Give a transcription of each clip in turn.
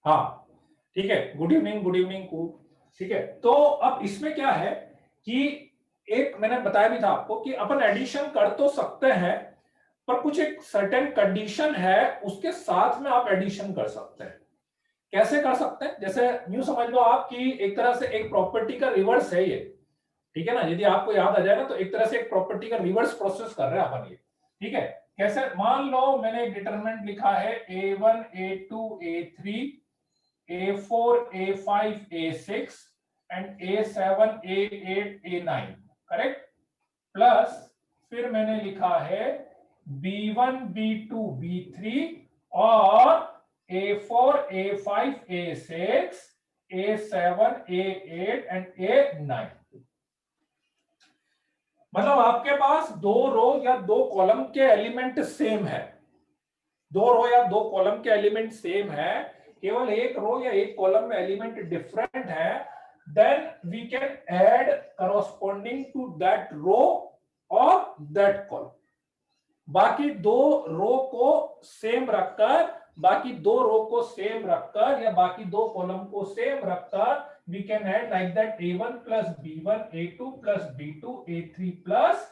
हाँ ठीक है, गुड इवनिंग को। ठीक है, तो अब इसमें क्या है कि एक मैंने बताया भी था आपको कि अपन एडिशन कर तो सकते हैं, पर कुछ एक सर्टेन कंडीशन है, उसके साथ में आप एडिशन कर सकते हैं। कैसे कर सकते हैं? जैसे यूं समझ लो आप कि एक तरह से एक प्रॉपर्टी का रिवर्स है ये, ठीक है ना। यदि आपको याद आ जाए ना, तो एक तरह से एक प्रॉपर्टी का रिवर्स प्रोसेस कर रहे हैं अपन ये। ठीक है, कैसे? मान लो मैंने एक डिटरमिनेंट लिखा है a1 a2 a3 a4 a5 a6 and a7 a8 a9, correct. Plus फिर मैंने लिखा है b1 b2 b3 और a4 a5 a6 a7 a8 and a9। मतलब आपके पास दो रो या दो कॉलम के एलिमेंट सेम है, दो रो या दो कॉलम के एलिमेंट सेम है, केवल एक रो या एक कॉलम में एलिमेंट डिफरेंट है, then we can add corresponding to that row और दैट कॉलम। बाकी दो रो को सेम रखकर, बाकी दो रो को सेम रखकर या बाकी दो कॉलम को सेम रखकर we can add like that a1 plus b1 a2 plus b2 a3 plus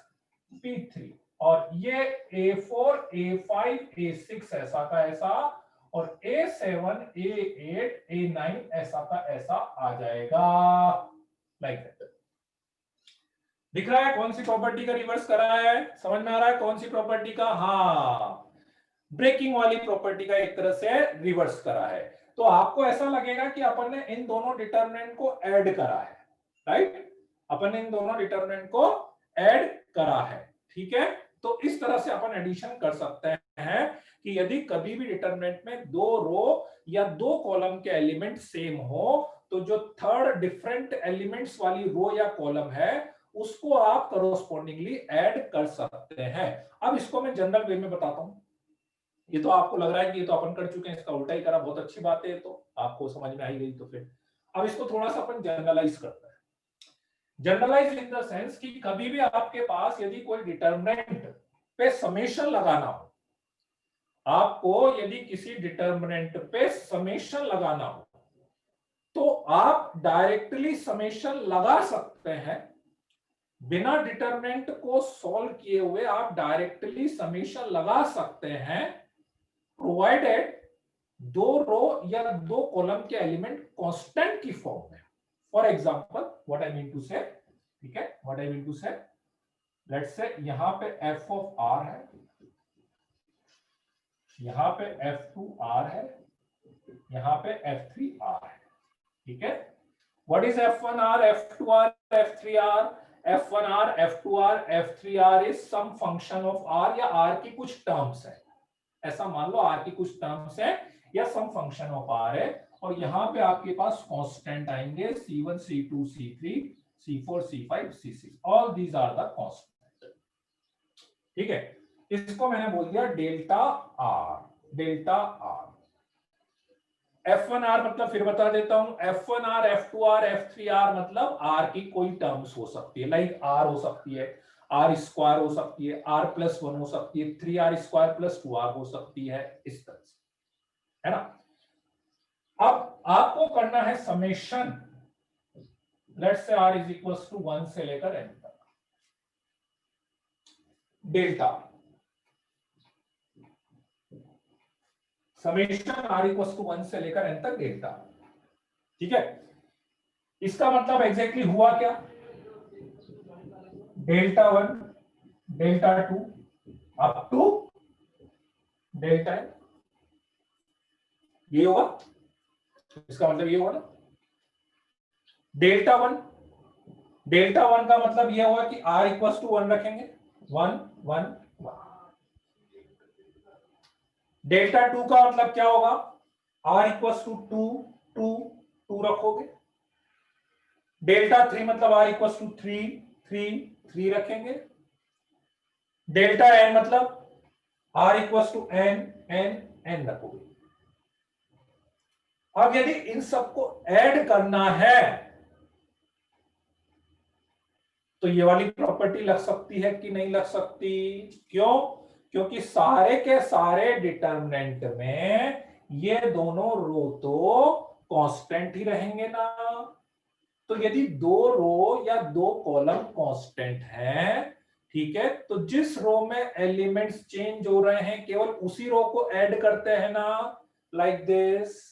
b3, और ये a4 a5 a6 ऐसा का ऐसा और a7 a8 a9 ऐसा का ऐसा आ जाएगा, लाइक दैट। दिख रहा है कौन सी प्रॉपर्टी का रिवर्स करा है? समझ में आ रहा है कौन सी प्रॉपर्टी का? हाँ, ब्रेकिंग वाली प्रॉपर्टी का एक तरह से रिवर्स करा है। तो आपको ऐसा लगेगा कि अपन ने इन दोनों डिटरमिनेंट को ऐड करा है, राइट। अपन ने इन दोनों डिटरमिनेंट को ऐड करा है, ठीक है। तो इस तरह से अपन एडिशन कर सकते हैं कि यदि कभी भी डिटरमिनेंट में दो रो या दो कॉलम के एलिमेंट सेम हो, तो जो थर्ड डिफरेंट एलिमेंट्स वाली रो या कॉलम है उसको आप करोस्पोंडिंगली ऐड कर सकते हैं। अब इसको मैं जनरल वे में बताता हूं। ये तो आपको लग रहा है कि ये तो अपन कर चुके हैं, इसका उल्टा ही करा, बहुत अच्छी बात है, तो आपको समझ में आई गई। तो फिर अब इसको थोड़ा सा अपन जनरलाइज करते हैं। जनरलाइज इन द सेंस कि कभी भी आपके पास यदि कोई डिटरमिनेंट पे समेशन लगाना हो, आपको यदि किसी डिटरमिनेंट पे समेशन लगाना हो, तो आप डायरेक्टली समेशन लगा सकते हैं। बिना डिटरमिनेंट को सॉल्व किए हुए आप डायरेक्टली समेशन लगा सकते हैं, प्रोवाइडेड दो रो या दो कॉलम के एलिमेंट कांस्टेंट की फॉर्म में। For example what I mean to say, ठीक है, what I mean to say, let's say यहां पे f ऑफ r है, यहां पे f2r है, यहां पे f3r है, ठीक है। What is f1r f2r f3r? f1r f2r f3r is some function of r, या r की कुछ टर्म्स है, ऐसा मान लो r की कुछ टर्म्स है या सम फंक्शन ऑफ r है, और यहां पे आपके पास कांस्टेंट आएंगे c1 c2 c3 c4 c5 c6, all these are the constant, ठीक है। इसको मैंने बोल दिया delta r, delta r। f1r मतलब फिर बता देता हूं, f1r f2r f3r मतलब r की कोई टर्म्स हो सकती है, लाइक r हो सकती है, r स्क्वायर हो सकती है, r प्लस 1 हो सकती है, 3r स्क्वायर प्लस 2r हो सकती है, इस तरह से, है ना। अब आपको करना है summation, let's say r is equals to 1 से लेकर n तक, delta summation r equals to 1 से लेकर n तक डेल्टा, ठीक है। इसका मतलब एग्जैक्टली हुआ क्या? Delta 1 delta 2 up to delta n, ये होगा, इसका मतलब ये होगा ना। डेल्टा 1, डेल्टा 1 का मतलब ये होगा कि r इक्वल्स टू 1 रखेंगे, 1 1 1। डेल्टा 2 का मतलब क्या होगा? r इक्वल्स टू 2 2 2 रखोगे। डेल्टा 3 मतलब r इक्वल्स टू 3 3 3 रखेंगे। डेल्टा n मतलब r equals to n n n रखोगे। अब यदि इन सबको ऐड करना है तो ये वाली प्रॉपर्टी लग सकती है कि नहीं लग सकती? क्यों? क्योंकि सारे के सारे डिटरमिनेंट में ये दोनों रो तो कांस्टेंट ही रहेंगे ना। तो यदि दो रो या दो कॉलम कांस्टेंट हैं, ठीक है, तो जिस रो में एलिमेंट्स चेंज हो रहे हैं केवल उसी रो को ऐड करते हैं ना, लाइक दिस।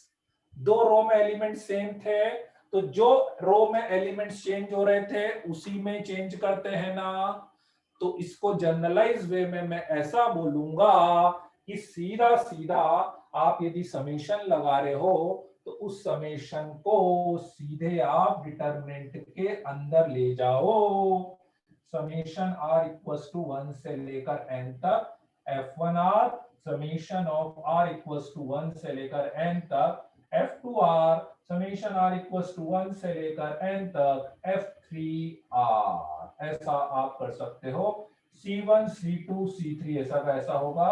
दो रो में एलिमेंट सेम थे, तो जो रो में एलिमेंट्स चेंज हो रहे थे उसी में चेंज करते हैं ना। तो इसको जनरलाइज वे में मैं ऐसा बोलूंगा कि सीधा सीधा आप यदि समेशन लगा रहे हो तो उस समेशन को सीधे आप डिटरमिनेंट के अंदर ले जाओ। समेशन r इक्वल्स टू 1 से लेकर n तक f1r, summation of r equals to 1 से लेकर n तक f2r, summation r equals to 1 से लेकर n तक f3r। ऐसा आप कर सकते हो। C1 C2 C3 ऐसा का ऐसा होगा,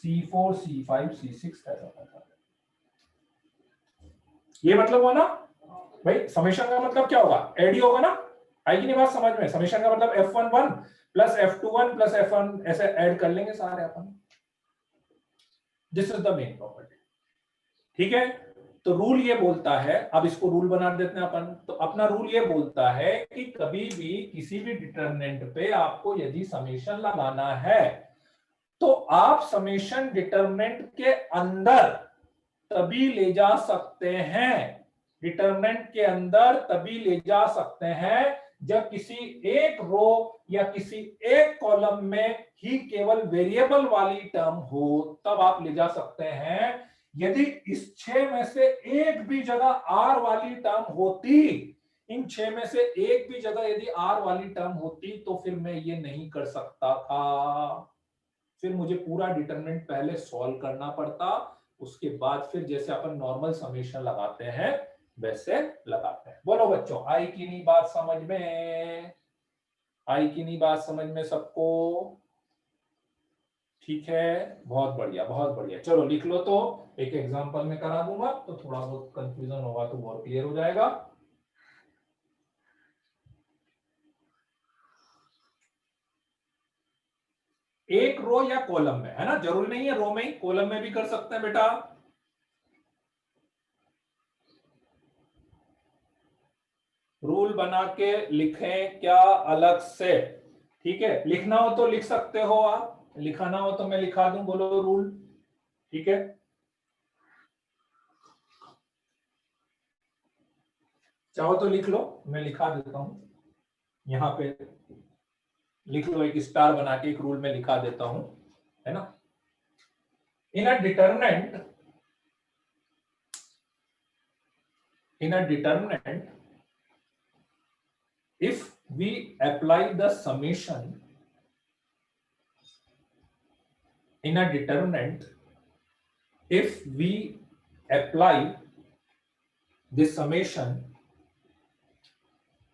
C4 C5 C6 ऐसा का। ये मतलब हुआ ना भाई, समेशन का मतलब क्या होगा, एड ही होगा ना। आएगी नहीं बात समझ में? समेशन का मतलब f11 plus f21 plus f1 ऐसे ऐड कर लेंगे सारे अपन। This is the main property, ठीक है। तो रूल ये बोलता है, अब इसको रूल बना देते हैं अपन। तो अपना रूल ये बोलता है कि कभी भी किसी भी डिटरमिनेंट पे आपको यदि समेशन लगाना है तो आप समेशन डिटरमिनेंट के अंदर तभी ले जा सकते हैं, डिटरमिनेंट के अंदर तभी ले जा सकते हैं जब किसी एक रो या किसी एक कॉलम में ही केवल वेरिएबल वाली टर्म हो, तब आप ले जा सकते हैं। यदि इस 6 में से एक भी जगह आर वाली टर्म होती, इन 6 में से एक भी जगह यदि आर वाली टर्म होती तो फिर मैं ये नहीं कर सकता था, फिर मुझे पूरा डिटरमिनेंट पहले सॉल्व करना पड़ता, उसके बाद फिर जैसे अपन नॉर्मल समेशन लगाते हैं वैसे लगाते हैं। बोलो बच्चों, आई की नहीं बात समझ में? आई की नहीं बात समझ में सबको? ठीक है, बहुत बढ़िया बहुत बढ़िया। चलो लिख लो, तो एक एग्जांपल में करा दूंगा तो थोड़ा बहुत कंफ्यूजन होगा तो बहुत क्लियर हो जाएगा। एक रो या कॉलम में, है ना, जरूरी नहीं है रो में ही, कॉलम में भी कर सकते हैं बेटा। रूल बना के लिखें क्या अलग से? ठीक है, लिखना हो तो लिख सकते हो आप, लिखाना हो तो मैं लिखा दूं, बोलो रूल। ठीक है, चाहो तो लिख लो, मैं लिखा देता हूं यहां पे। लिख लो, एक स्टार बना के एक रूल में लिखा देता हूं, है ना। इन अ determinant, in a determinant, if we apply the summation in a determinant, if we apply this summation,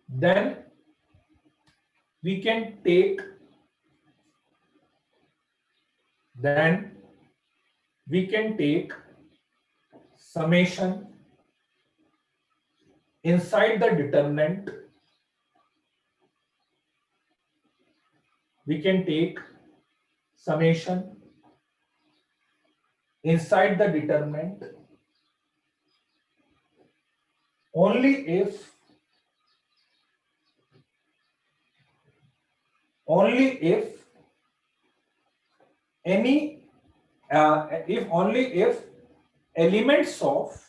then we can take, summation inside the determinant, we can take summation inside the determinant only if any if only if elements of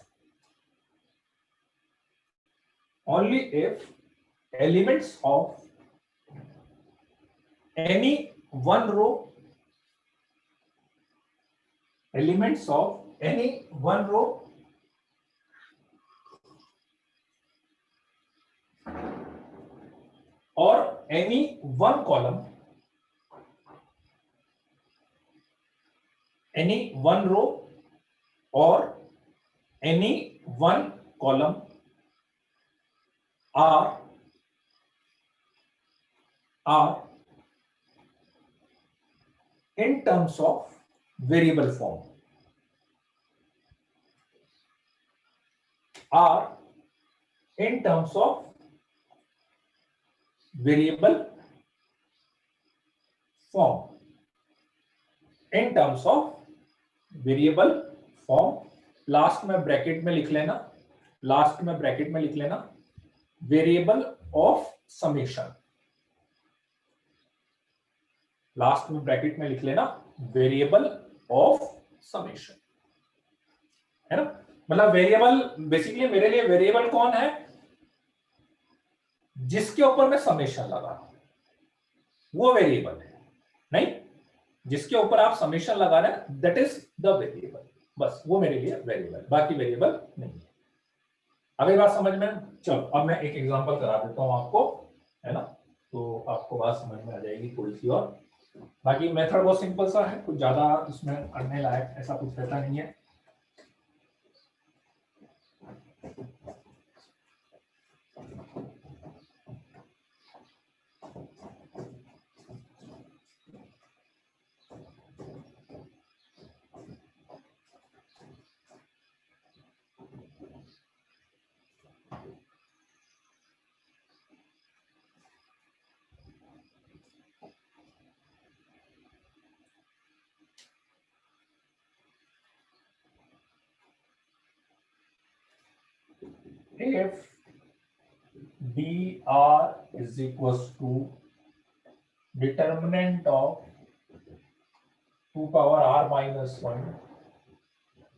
any one row, elements of any one row or any one column, any one row or any one column are in terms of variable form, are in terms of variable form, in terms of variable form, last में bracket में लिख लेना, last में bracket में लिख लेना variable of summation, last में bracket में लिख लेना वेरिएबल ऑफ समेशन, है ना। मतलब वेरिएबल बेसिकली मेरे लिए वेरिएबल कौन है, जिसके ऊपर मैं समेशन लगा रहा हूं वो वेरिएबल है, नहीं जिसके ऊपर आप समेशन लगा रहे हैं दैट इज द वेरिएबल, बस वो मेरे लिए वेरिएबल, बाकी वेरिएबल नहीं है। अब ये बात समझ में, चलो अब मैं एक एग्जांपल करा देता हूं आपको, है ना, तो आपको बात समझ में आ जाएगी थोड़ी सी। और बाकी मेथड बहुत सिंपल सा है, कुछ ज्यादा इसमें करने लायक ऐसा कुछ रहता नहीं है। If dr is equals to determinant of 2 power r minus 1,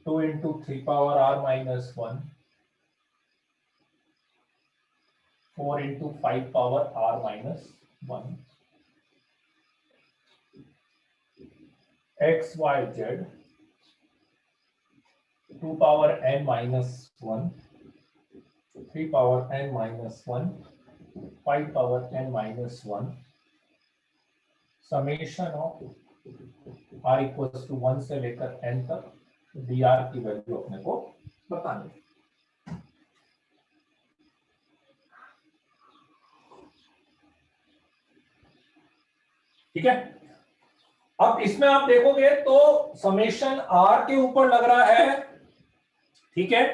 2 into 3 power r minus 1, 4 into 5 power r minus 1, x, y, z, 2 power n minus 1, 3 power n minus 1, 5 power n minus 1, summation of r equals to 1 से लेकर n तक dr की value अपने को बतानी है। ठीक है, अब इसमें आप देखोगे तो समेशन r के ऊपर लग रहा है, ठीक है,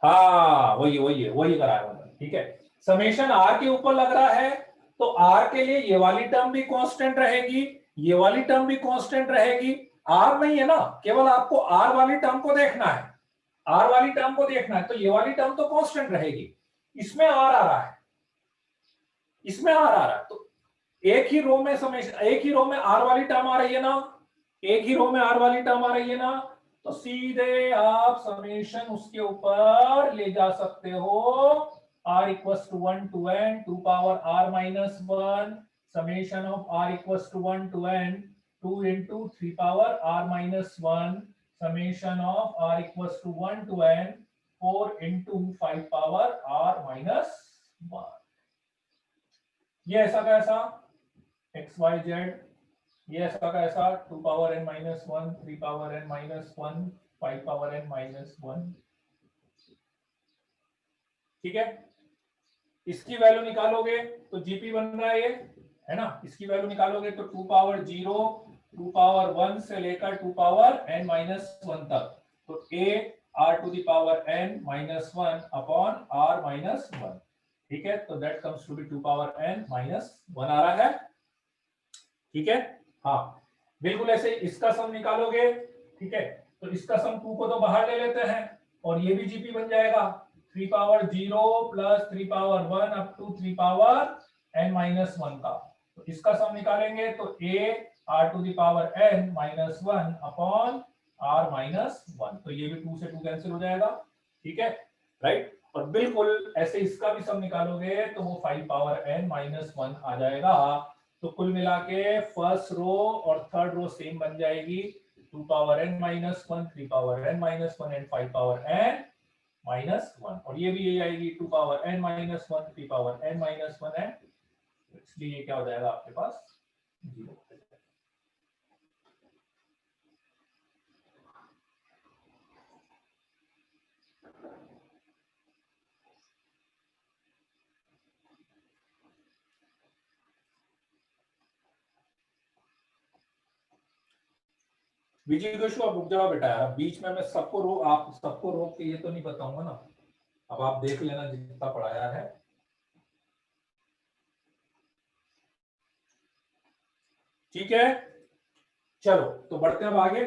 हाँ वही वही वही करा है, ठीक है, समेशन r के ऊपर लग रहा है तो r के लिए ये वाली टर्म भी कांस्टेंट रहेगी, ये वाली टर्म भी कांस्टेंट रहेगी, r नहीं है ना, केवल आपको r वाली टर्म को देखना है, r वाली टर्म को देखना है, तो ये वाली टर्म तो कांस्टेंट रहेगी, इसमें r आ रहा है, इसमें r आ रहा है, तो एक ही रो में समेशन, एक ही रो में r वाली टर्म आ रही है ना, एक ही रो में r वाली टर्म आ रही है ना, तो सीधे आप समेशन उसके ऊपर ले जा सकते हो, r equals to 1 to n 2 power r minus 1 summation of r equals to 1 to n 2 into 3 power r minus 1 summation of r equals to 1 to n 4 into 5 power r minus 1। ये ऐसा कैसा x Y Z, ये ऐसा का ऐसा 2 power n minus 1 3 power n minus 1 5 power n minus 1, ठीक है, इसकी वैल्यू निकालोगे तो जीपी बन रहा है ये, है ना, इसकी वैल्यू निकालोगे तो 2 पावर 0 2 पावर 1 से लेकर 2 पावर n माइनस 1 तक, तो a r to the power n minus 1 upon r minus 1, ठीक है, तो that comes to be 2 power n minus 1 आ रहा है, ठीक है, हाँ बिल्कुल ऐसे इसका सम निकालोगे, ठीक है, तो इसका सम 2 को तो बाहर ले लेते हैं और ये भी जीपी बन जाएगा 3 power 0 plus 3 power 1 up to 3 power n minus 1 का, तो इसका सम निकालेंगे तो a r to the power n minus 1 upon r minus 1, तो ये भी 2 से 2 कैंसिल हो जाएगा, ठीक है, राइट, और बिल्कुल ऐसे इसका भी सम निकालोगे तो वो 5 पावर n माइनस 1 आ जाएगा, तो कुल मिला के फर्स्ट रो और थर्ड रो सेम बन जाएगी, 2 power n minus 1 3 power n minus 1 and 5 power n minus 1, और ये भी यही आएगी 2 power n minus 1 3 power n minus 1 and, इसलिए ये क्या हो जाएगा आपके पास 0। विजय जोशु आप रुक जाओ बेटा यार, बीच में मैं सबको रोक, आप सबको रोक के ये तो नहीं बताऊंगा ना, अब आप देख लेना जितना पढ़ाया है, ठीक है, चलो तो बढ़ते हैं अब आगे।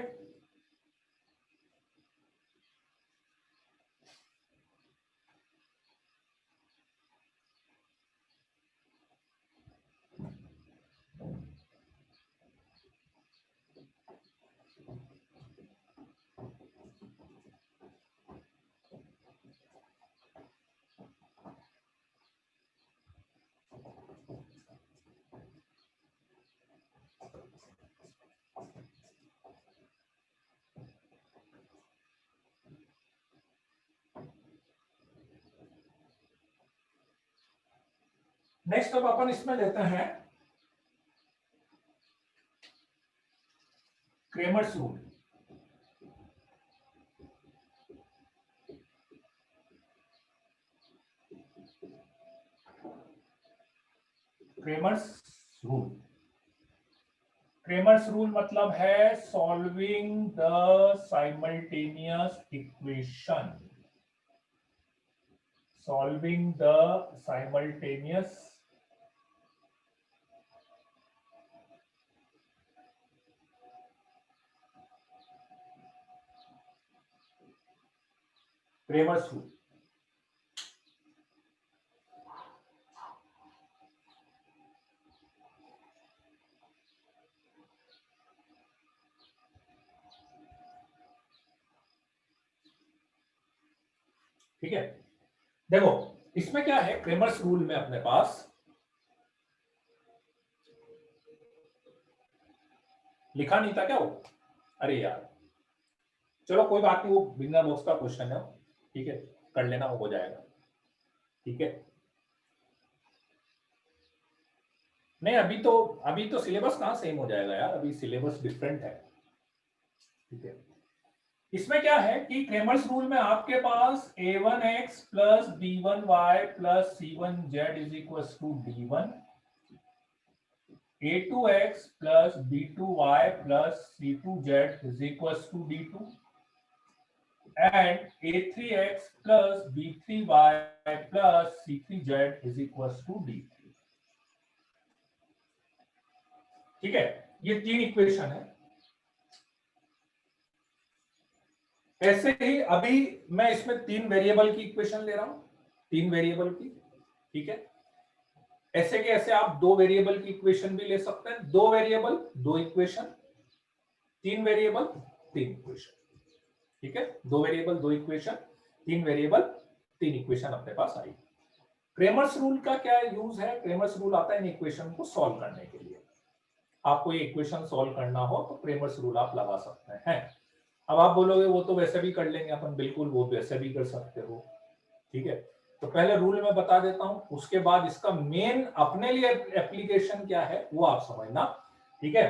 नेक्स्ट अब अपन इसमें लेते हैं Cramer's rule. Cramer's rule, Cramer's rule मतलब है solving the simultaneous equation, solving the simultaneous Cramer's rule. ठीक है, देखो इसमें क्या है, क्रेमर्स रूल में अपने पास लिखा नहीं था क्या वो, अरे यार चलो कोई बात नहीं, वो बिगनर बॉक्स का क्वेश्चन है, ठीक है कर लेना, हो जाएगा। ठीक है, नहीं अभी तो सिलेबस कहाँ सेम हो जाएगा यार, अभी सिलेबस डिफरेंट है। ठीक है, इसमें क्या है कि क्रेमर्स रूल में आपके पास a1x plus b1y plus c1z is equal to d1, a2x plus b2y plus c2z is equal to d2 and a3x plus b3y plus c3z is equals to d3। ठीक है, ये तीन इक्वेशन है। ऐसे ही अभी मैं इसमें तीन वेरिएबल की इक्वेशन ले रहा हूं, तीन वेरिएबल की। ठीक है, ऐसे के ऐसे आप दो वेरिएबल की इक्वेशन भी ले सकते हैं, दो वेरिएबल दो इक्वेशन, तीन वेरिएबल तीन इक्वेशन। ठीक है, दो वेरिएबल दो इक्वेशन, तीन वेरिएबल तीन इक्वेशन अपने पास आई। क्रेमर्स रूल का क्या यूज है, क्रेमर्स रूल आता है इन इक्वेशन को सॉल्व करने के लिए। आपको ये इक्वेशन सॉल्व करना हो तो क्रेमर्स रूल आप लगा सकते हैं। अब आप बोलोगे वो तो वैसे भी कर लेंगे अपन, बिल्कुल वो वैसे भी कर सकते हो। ठीक है, तो पहले रूल में बता देता हूं, उसके बाद इसका मेन अपने लिए एप्लीकेशन क्या है वो आप समझना। ठीक है,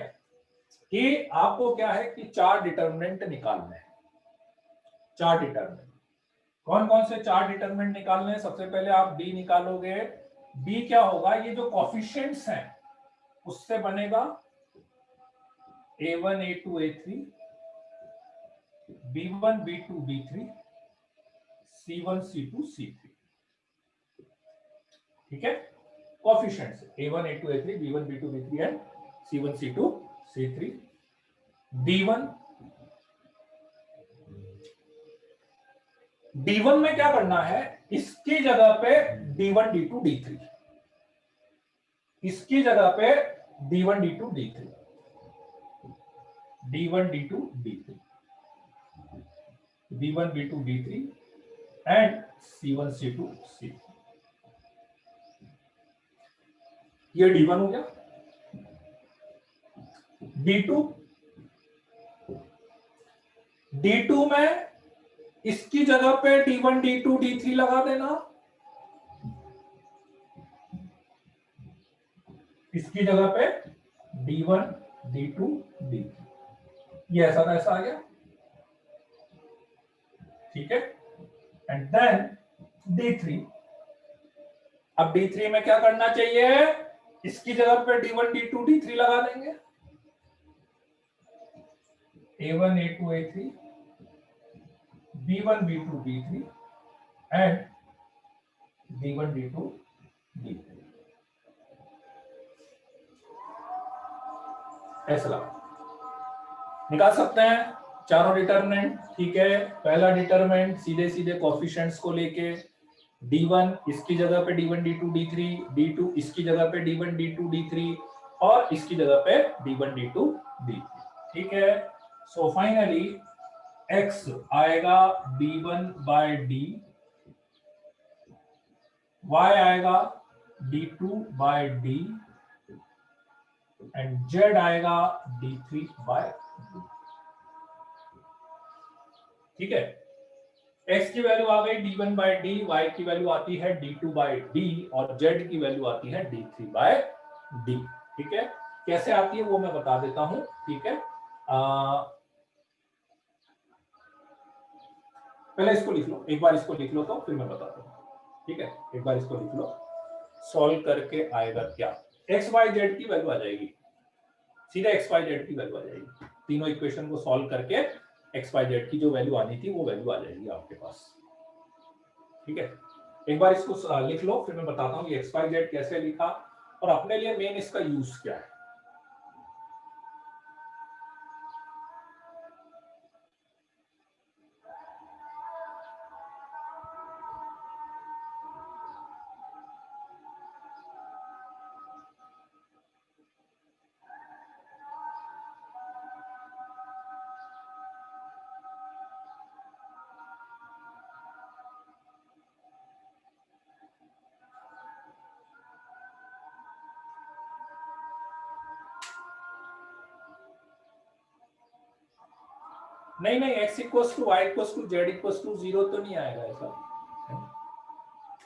कि आपको क्या है कि चार डिटर्मिनेंट निकालने हैं, चार डिटर्मिनेंट। कौन कौन से चार डिटर्मिनेंट निकालने हैं, सबसे पहले आप डी निकालोगे। डी क्या होगा, ये जो कॉफिशिएंट्स हैं उससे बनेगा a1 a2 a3 b1 b2 b3 c1 c2 c3। ठीक है, coefficients a1 a2 a3 b1 b2 b3 and c1 c2 c3। d1 d1 में क्या करना है, इसकी जगह पे d1 d2 d3, इसकी जगह पे d1 d2 d3, d1 d2 d3, b1 b2 b3 and c1 c2 c3। ये d1 हो गया। d2 d2 में इसकी जगह पे d1 d2 d3 लगा देना, इसकी जगह पे d1 d2 d3, ये ऐसा का ऐसा आ गया। ठीक है, एंड देन d3, अब d3 में क्या करना चाहिए, इसकी जगह पे d1 d2 d3 लगा देंगे, a1 a2 a3 b1 b2 b3 and d1 d2 d3, ऐसा निकाल सकते हैं चारों डिटर्मिनेंट। ठीक है, पहला डिटर्मिनेंट सीधे सीधे कोएफिशिएंट्स को लेके d1 इसकी जगह पे d1 d2 d3, d2 इसकी जगह पे d1 d2 d3 और इसकी जगह पे d1 d2 d3। ठीक है, सो फाइनली x आएगा d1 बाय d, y आएगा d2 bye d and z आएगा d3 बाय d। ठीक है, x की वैल्यू आ गई d1 बाई डी, y की वैल्यू आती है d2 बाई डी और z की वैल्यू आती है d3 बाई डी। ठीक है, कैसे आती है वो मैं बता देता हूं। ठीक है, पहले इसको लिख लो, एक बार इसको लिख लो तो फिर मैं बताता हूँ। ठीक है, एक बार इसको लिख लो, सॉल्व करके आएगा क्या, एक्स वाई जेड की वैल्यू आ जाएगी, सीधा एक्स वाई जेड की वैल्यू आ जाएगी। तीनों इक्वेशन को सॉल्व करके एक्स वाई जेड की जो वैल्यू आनी थी वो वैल्यू आ जाएगी आपके पास। ठीक है, एक बार इसको लिख लो, फिर मैं बताता हूँ कि एक्स वाई जेड कैसे लिखा और अपने लिए मेन इसका यूज क्या है। नहीं नहीं, x equals to Y equals to Z equals to 0 तो नहीं आएगा ऐसा।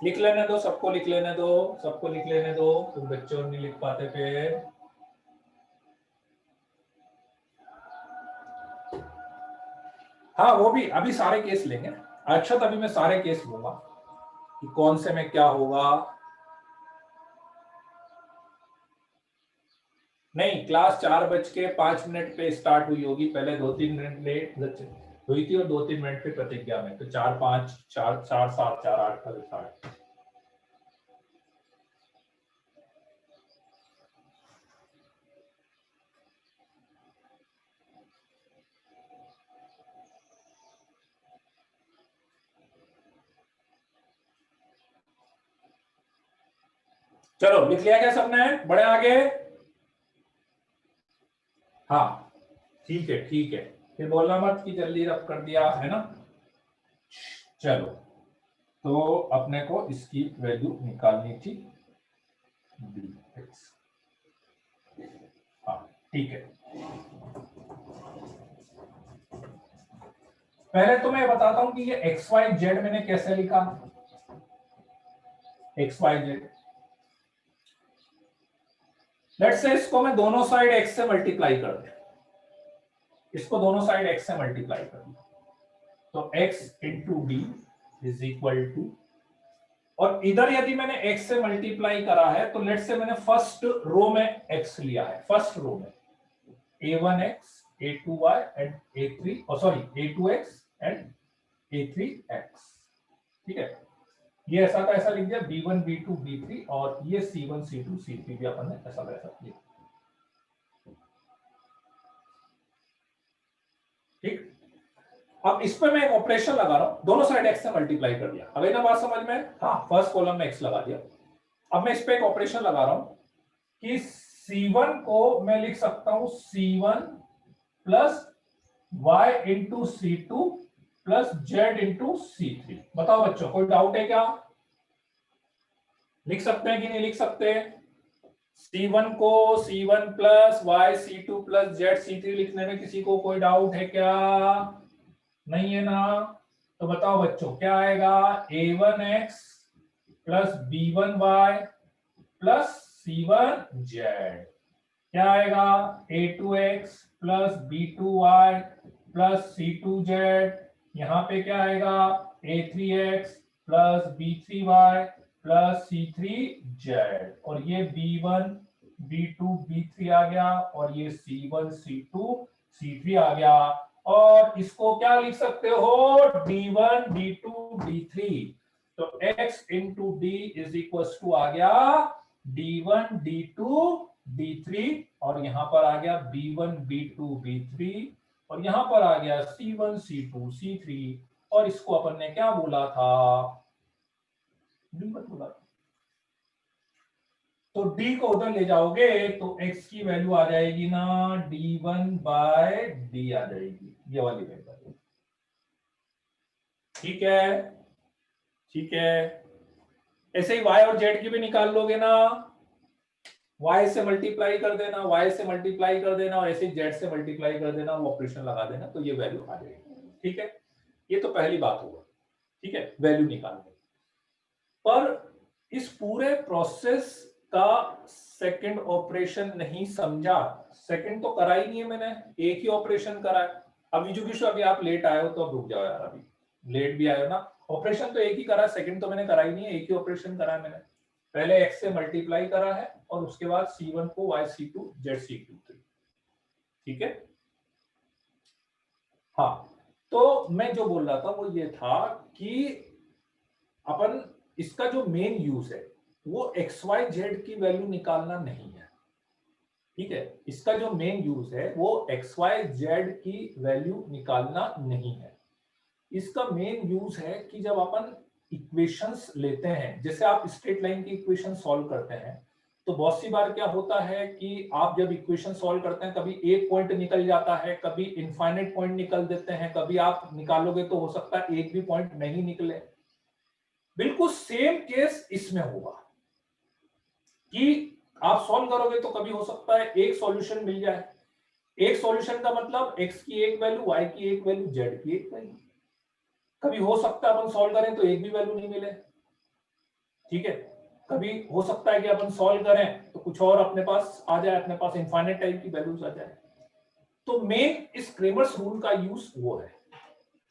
लिख लेने दो, सबको लिख लेने दो, सबको लिख लेने दो, तुम बच्चों नहीं लिख पाते फिर। हाँ वो भी अभी सारे केस लेंगे। अच्छा, तभी मैं सारे केस लूंगा कि कौन से में क्या होगा। नहीं, क्लास 4:05 पे स्टार्ट हुई होगी, पहले 2-3 मिनट लेट हुई थी और 2-3 मिनट पे प्रतिज्ञा में, तो 4-5 4-4-7 4-8 का स्टार्ट। चलो लिख लिया क्या सबने, बढ़े आगे। हाँ ठीक है ठीक है, फिर बोलना मत कि जल्दी रब कर दिया है ना। चलो, तो अपने को इसकी वैल्यू निकालनी थी dx। हाँ ठीक है, पहले तो मैं बताता हूं कि ये एक्स वाई जेड मैंने कैसे लिखा। X Y Z, let's say इसको मैं दोनों साइड x से मल्टीप्लाई कर दे, इसको दोनों साइड x से मल्टीप्लाई कर दूं, तो x into D is equal to, और इधर यदि मैंने x से मल्टीप्लाई करा है तो लेट्स से मैंने फर्स्ट रो में x लिया है, फर्स्ट रो में a1x a2y and a3, sorry a2x and a3x। ठीक है, ये ऐसा का ऐसा लिख दिया, b1 b2 b3, और ये c1 c2 c3 भी अपन ने ऐसा वैसा लिया। ठीक, अब इस पे मैं एक ऑपरेशन लगा रहा हूं, दोनों साइड x से मल्टीप्लाई कर दिया, अब ना बात समझ में। हाँ, फर्स्ट कॉलम में x लगा दिया। अब मैं इस पे एक ऑपरेशन लगा रहा हूं कि c1 को मैं लिख सकता हूं c1 plus y into c2 plus z into c3। बताओ बच्चों, कोई डाउट है क्या? लिख सकते हैं कि नहीं लिख सकते? C1 को C1 plus y C2 plus z C3 लिखने में किसी को कोई डाउट है क्या? नहीं है ना? तो बताओ बच्चों क्या आएगा, a1x plus b1y plus c1z, क्या आएगा a2x plus b2y plus c2z, यहां पे क्या आएगा a3x plus b3y plus c3z, और ये b1 b2 b3 आ गया, और ये c1 c2 c3 आ गया। और इसको क्या लिख सकते हो, d1 d2 d3, तो x into D is equal to आ गया d1 d2 d3, और यहां पर आ गया b1 b2 b3, और यहां पर आ गया c1 c2 c3, और इसको अपन ने क्या बोला था, बोला। तो d को उधर ले जाओगे तो x की वैल्यू आ जाएगी ना d1 बाय डी आ जाएगी, ये वाली वैल्यू। ठीक है ठीक है, ऐसे ही y और z की भी निकाल लोगे ना, y से मल्टीप्लाई कर देना, y से मल्टीप्लाई कर देना, और ऐसे z से मल्टीप्लाई कर देना, वो ऑपरेशन लगा देना, तो ये वैल्यू आ जाएगी। ठीक है, ये तो पहली बात होगा। ठीक है, वैल्यू निकालने। पर इस पूरे प्रोसेस का सेकंड ऑपरेशन नहीं समझा, सेकंड तो करा ही नहीं है मैंने, एक ही ऑपरेशन करा है। अभी जो अभी आप लेट आए हो तो अब रुक जाओ यार, अभी लेट भी आए हो ना, ऑपरेशन तो एक ही करा, सेकंड तो मैंने करा ही नहीं है, एक ही ऑपरेशन करा है मैंने। पहले x से मल्टीप्लाई करा है और उसके बाद c1 को y(c2) z(c2)। ठीक है, हाँ, तो मैं जो बोल रहा था वो ये था कि अपन इसका जो मेन यूज है वो एक्स वाई जेड की वैल्यू निकालना नहीं है। ठीक है, इसका जो मेन यूज है वो एक्स वाई जेड की वैल्यू निकालना नहीं है। इसका मेन यूज है कि जब अपन इक्वेशंस लेते हैं, जैसे आप स्ट्रेट लाइन की इक्वेशन सॉल्व करते हैं, तो बहुत सी बार क्या होता है कि आप जब इक्वेशन सॉल्व करते हैं, कभी एक पॉइंट निकल जाता है, कभी इनफाइनाइट पॉइंट निकल देते हैं, कभी आप निकालोगे तो हो सकता है एक भी पॉइंट नहीं निकले। बिल्कुल सेम केस इसमें होगा कि आप सॉल्व करोगे तो कभी हो सकता है एक सॉल्यूशन मिल जाए। एक सॉल्यूशन का मतलब x की एक वैल्यू, y की एक वैल्यू, z की एक वैल्यू। कभी हो सकता है अपन सॉल्व करें तो एक भी वैल्यू नहीं मिले। ठीक है, कभी हो सकता है कि अपन सॉल्व करें तो कुछ और अपने पास आ जाए, अपने पास इनफाइनाइट टाइप की वैल्यूज आ जाए। तो मेन इस क्रेमर्स रूल का यूज वो है।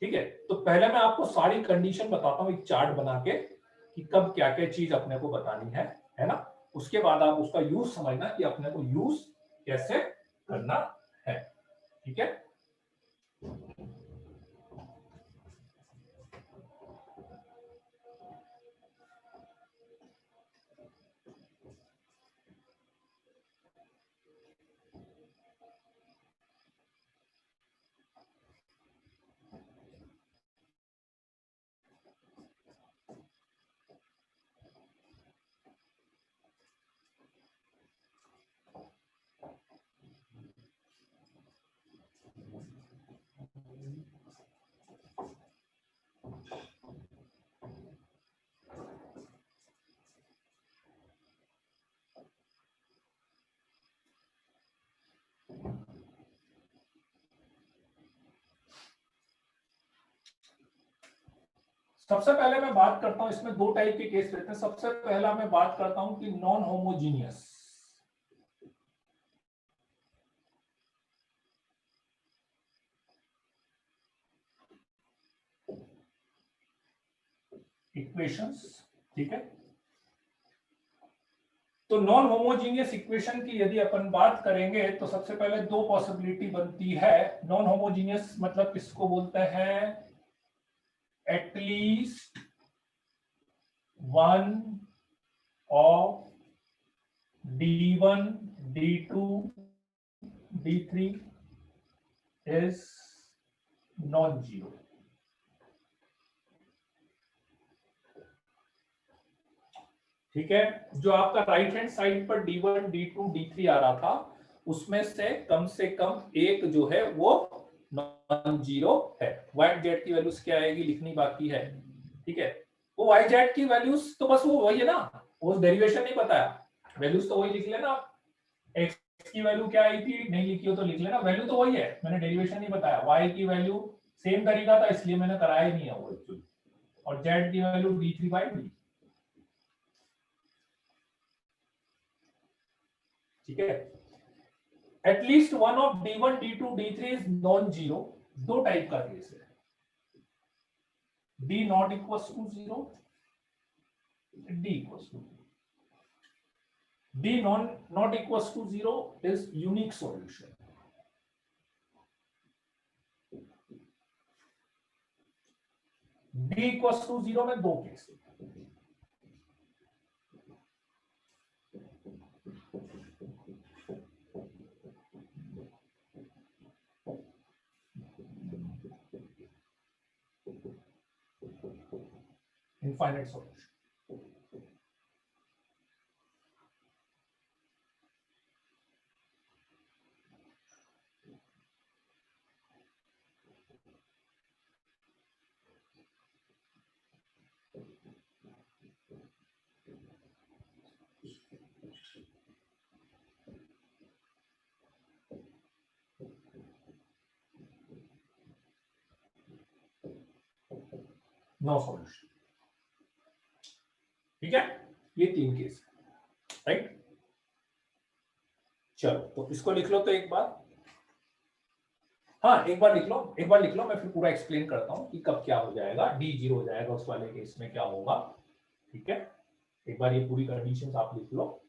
ठीक है, तो पहले मैं आपको सारी कंडीशन बताता हूं एक चार्ट बना के कि कब क्या क्या चीज अपने को बतानी है ना। उसके बाद आप उसका यूज समझना कि अपने को यूज कैसे करना है। ठीक है, सबसे पहले मैं बात करता हूं, इसमें दो टाइप के केस रहते हैं। सबसे पहला मैं बात करता हूं कि नॉन होमोजीनियस इक्वेशंस। ठीक है, तो नॉन होमोजीनियस इक्वेशन की यदि अपन बात करेंगे तो सबसे पहले दो पॉसिबिलिटी बनती है। नॉन होमोजीनियस मतलब किसको बोलते हैं? At least one of d1 d2 d3 is non zero. ठीक है, जो आपका राइट हैंड साइड पर d1 d2 d3 आ रहा था, उसमें से कम एक जो है वो नॉन जीरो है। वाई जेड की वैल्यूज क्या आएगी लिखनी बाकी है। ठीक है, वो वाई जेड की वैल्यूज तो बस वो वही है ना, वो डेरिवेशन नहीं बताया, वैल्यूज तो वही लिख लेना। एक्स की वैल्यू क्या आई थी नहीं लिखी हो तो लिख लेना, वैल्यू तो वही है, मैंने डेरिवेशन नहीं बताया। वाई की वैल्यू सेम तरीका था इसलिए मैंने कराया ही नहीं है वो एक्चुअली। और जेड की वैल्यू d3/d। ठीक है, at least one of d1 d2 d3 is non zero. दो टाइप का केस है, d not equals to zero, d equals to. d not equals to zero is unique solution. d equals to zero में दो case है। Infinite solution. No solution. ठीक है, ये 3 case है, राइट। चलो तो इसको लिख लो तो एक बार, हाँ एक बार लिख लो, एक बार लिख लो, मैं फिर पूरा एक्सप्लेन करता हूं कि कब क्या हो जाएगा, डी 0 हो जाएगा उस वाले केस में क्या होगा। ठीक है, एक बार ये पूरी कंडीशंस आप लिख लो।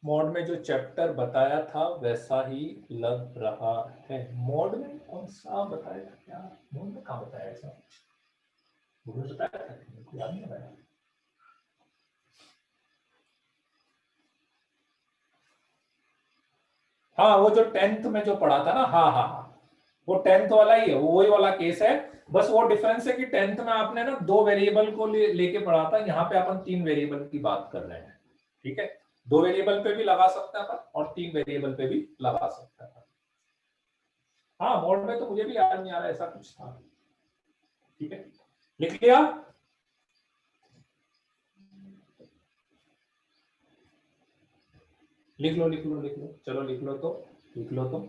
मोड में जो चैप्टर बताया था वैसा ही लग रहा है। मोड में कौन सा बताया था, क्या मोड में कहाँ बताया ऐसा कुछ, मुझे बताया था मुझे याद नहीं आ रहा है। हाँ वो जो 10th में जो पढ़ा था ना, हाँ हाँ हाँ, वो 10th वाला ही है, वो वही वाला केस है। बस वो डिफरेंस है कि 10th में आपने ना 2 वेरिएबल को लेके पढ़ा था, यहाँ पे अपन 3 वेरिएबल की बात कर रहे हैं। ठीक है, 2 वेरिएबल पे भी लगा सकते हैं अपन और 3 वेरिएबल पे भी लगा सकते हैं। हाँ मोड में तो मुझे भी याद नहीं आ रहा ऐसा कुछ था। ठीक है, लिख लिया। लिख लो लिख लो लिख लो, चलो लिख लो तो, लिख लो तो।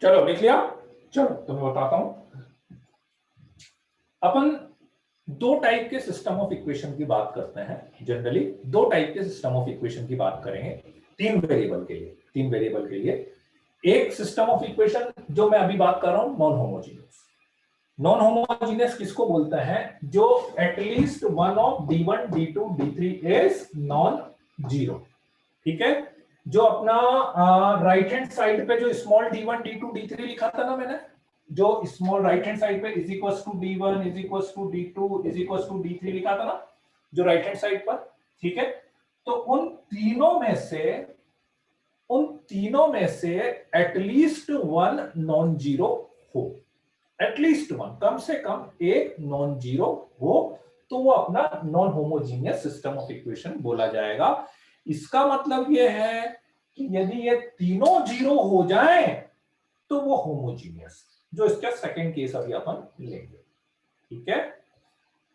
चलो लिख लिया। चलो तो मैं बताता हूं, अपन 2 टाइप के सिस्टम ऑफ इक्वेशन की बात करते हैं जनरली। 2 टाइप के सिस्टम ऑफ इक्वेशन की बात करेंगे 3 वेरिएबल के लिए। 3 वेरिएबल के लिए एक सिस्टम ऑफ इक्वेशन जो मैं अभी बात कर रहा हूं, नॉन होमोजीनियस। नॉन होमोजीनियस किसको बोलते हैं, जो at least one of d1 d2 d3 is non zero. ठीक है, जो अपना राइट हैंड साइड पे जो स्मॉल d1 d2 d3 लिखा था ना मैंने, जो स्मॉल राइट हैंड साइड पे is equals to d1 is equals to d2 is equals to d3 लिखा था ना, जो राइट हैंड साइड पर। ठीक है, तो उन तीनों में से एटलीस्ट वन नॉन जीरो हो, एटलीस्ट वन, कम से कम एक नॉन जीरो हो, तो वो अपना non homogeneous system of equation बोला जाएगा। इसका मतलब यह है कि यदि ये तीनों जीरो हो जाएं तो वो होमोजीनियस, जो इसका सेकंड केस अभी अपन लेंगे। ठीक है,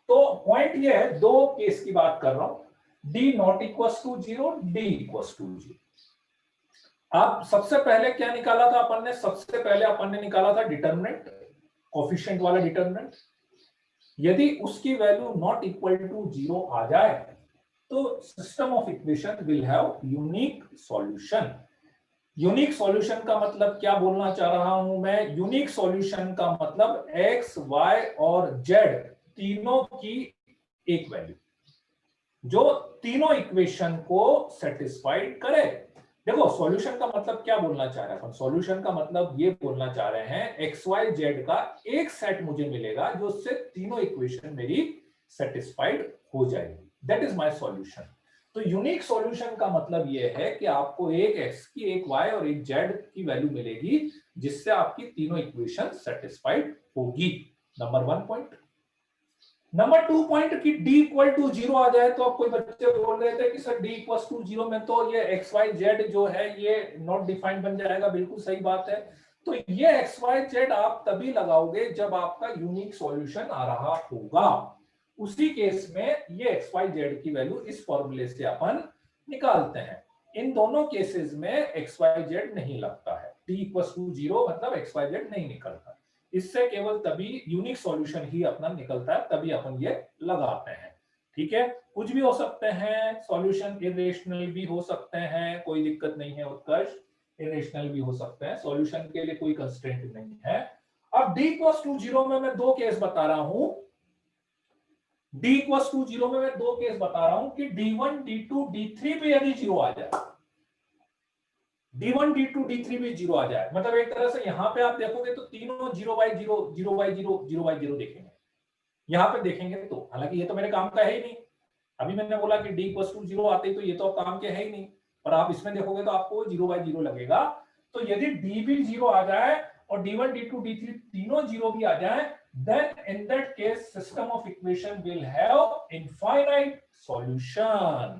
तो पॉइंट ये है, 2 केस की बात कर रहा हूं, d not equals to zero, d equals to zero. आप सबसे पहले क्या निकाला था अपन ने, सबसे पहले अपन ने निकाला था डिटरमिनेंट, कोफिशिएंट वाला डिटरमिनेंट। यदि उसकी value not equal to zero आ जाए तो system of equation will have unique solution. Unique solution का मतलब क्या बोलना चाह रहा हूं मैं, यूनिक सॉल्यूशन का मतलब x, y और z तीनों की एक वैल्यू, जो तीनों इक्वेशन को सेटिस्फाइड करे। देखो सॉल्यूशन का मतलब क्या बोलना चाह रहे हैं अपन, सॉल्यूशन का मतलब ये बोलना चाह रहे हैं एक्स वाई जेड का एक सेट मुझे मिलेगा जो उससे तीनों इक्वेशन मेरी सेटिस्फाइड हो जाएगी, दैट इज माय सॉल्यूशन। तो यूनिक सॉल्यूशन का मतलब ये है कि आपको एक एक्स की, एक वाई और एक जेड की वैल्यू मिलेगी जिससे आपकी तीनों इक्वेशन सेटिस्फाइड होगी, नंबर 1 पॉइंट। नंबर 2 पॉइंट की d इक्वल टू 0 आ जाए, तो अब कोई बच्चे बोल रहे थे कि सर d इक्वल टू 0 में तो ये एक्स वाई जेड जो है ये नॉट डिफाइंड बन जाएगा, बिल्कुल सही बात है। तो ये एक्स वाई जेड आप तभी लगाओगे जब आपका यूनिक सॉल्यूशन आ रहा होगा, उसी केस में ये एक्स वाई जेड की वैल्यू इस फॉर्मूले से अपन निकालते हैं। इन दोनों केसेस में एक्स वाई जेड नहीं लगता है, d इक्वल टू 0 मतलब एक्स वाई जेड नहीं निकलता, इससे केवल तभी यूनिक सॉल्यूशन ही अपना निकलता है, तभी अपन ये लगाते हैं। ठीक है, कुछ भी हो सकते हैं सॉल्यूशन, इरेशनल भी हो सकते हैं, कोई दिक्कत नहीं है उत्कर्ष, इरेशनल भी हो सकते हैं, सॉल्यूशन के लिए कोई कंस्ट्रेंट नहीं है। अब d इक्वल टू 0 में मैं दो केस बता रहा हूं, d इक्वल टू 0 में मैं दो केस बता रहा हूं कि d1 d2 d3 पे यदि 0 आ जाए, d1 d2 d3 भी 0 आ जाए, मतलब एक तरह से यहां पे आप देखोगे तो तीनों 0/0 0/0 0/0 देखेंगे, यहां पे देखेंगे तो, हालांकि ये तो मेरे काम का है ही नहीं, अभी मैंने बोला कि d इक्वल टू 0 आते ही तो ये तो काम के है ही नहीं, पर आप इसमें देखोगे तो आपको 0/0 लगेगा। तो यदि d भी 0 आ जाए और d1 d2 d3 तीनों 0 भी आ जाए, then in that case system of equation will have infinite solution,